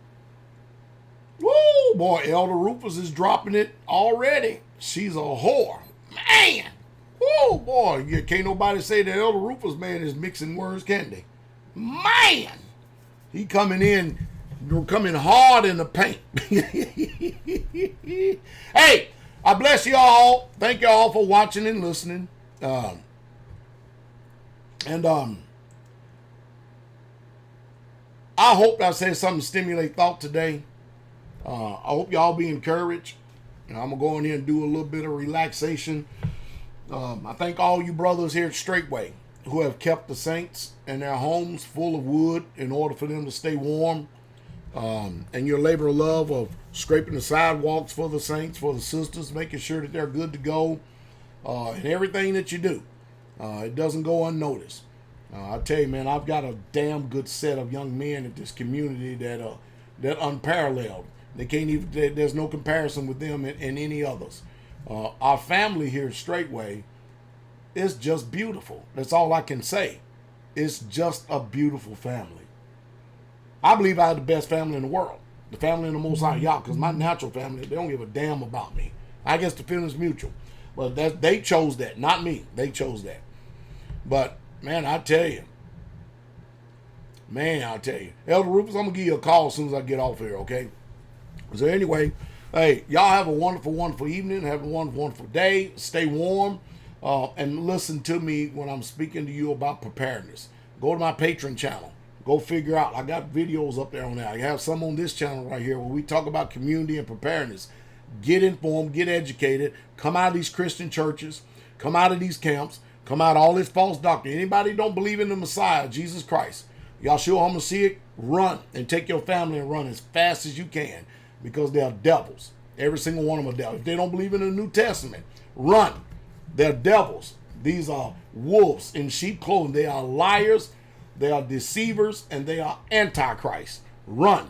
woo, boy, Elder Rufus is dropping it already. She's a whore. Man. Woo, boy. Can't nobody say that Elder Rufus, man, is mixing words, can they? Man. He coming hard in the paint. Hey, I bless you all. Thank you all for watching and listening. I hope I said something to stimulate thought today. I hope y'all be encouraged. I'm going to go in here and do a little bit of relaxation. I thank all you brothers here at Straightway who have kept the saints and their homes full of wood in order for them to stay warm. And your labor of love of scraping the sidewalks for the saints, for the sisters, making sure that they're good to go, and everything that you do. It doesn't go unnoticed. I tell you, man, I've got a damn good set of young men in this community that unparalleled. They can't even. There's no comparison with them and any others. Our family here at Straightway is just beautiful. That's all I can say. It's just a beautiful family. I believe I have the best family in the world. The family in the Most High Yah, because my natural family, they don't give a damn about me. I guess the feeling's mutual. But they chose that, not me. They chose that. But, man, I tell you. Elder Rufus, I'm going to give you a call as soon as I get off here, okay? So anyway, hey, y'all have a wonderful, wonderful evening. Have a wonderful, wonderful day. Stay warm. And listen to me when I'm speaking to you about preparedness. Go to my Patreon channel. Go figure out. I got videos up there on that. I have some on this channel right here where we talk about community and preparedness. Get informed, get educated, come out of these Christian churches, come out of these camps, come out of all this false doctrine. Anybody who don't believe in the Messiah, Jesus Christ, Yahshua HaMashiach, run and take your family and run as fast as you can, because they are devils. Every single one of them are devils. If they don't believe in the New Testament, run. They're devils. These are wolves in sheep clothing. They are liars. They are deceivers, and they are antichrist. Run.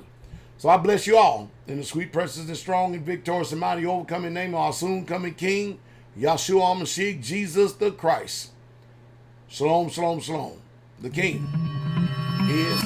So I bless you all in the sweet, precious, and strong, and victorious, and mighty, overcoming name of our soon-coming King, Yahshua HaMashiach, Jesus the Christ. Shalom, shalom, shalom. The King is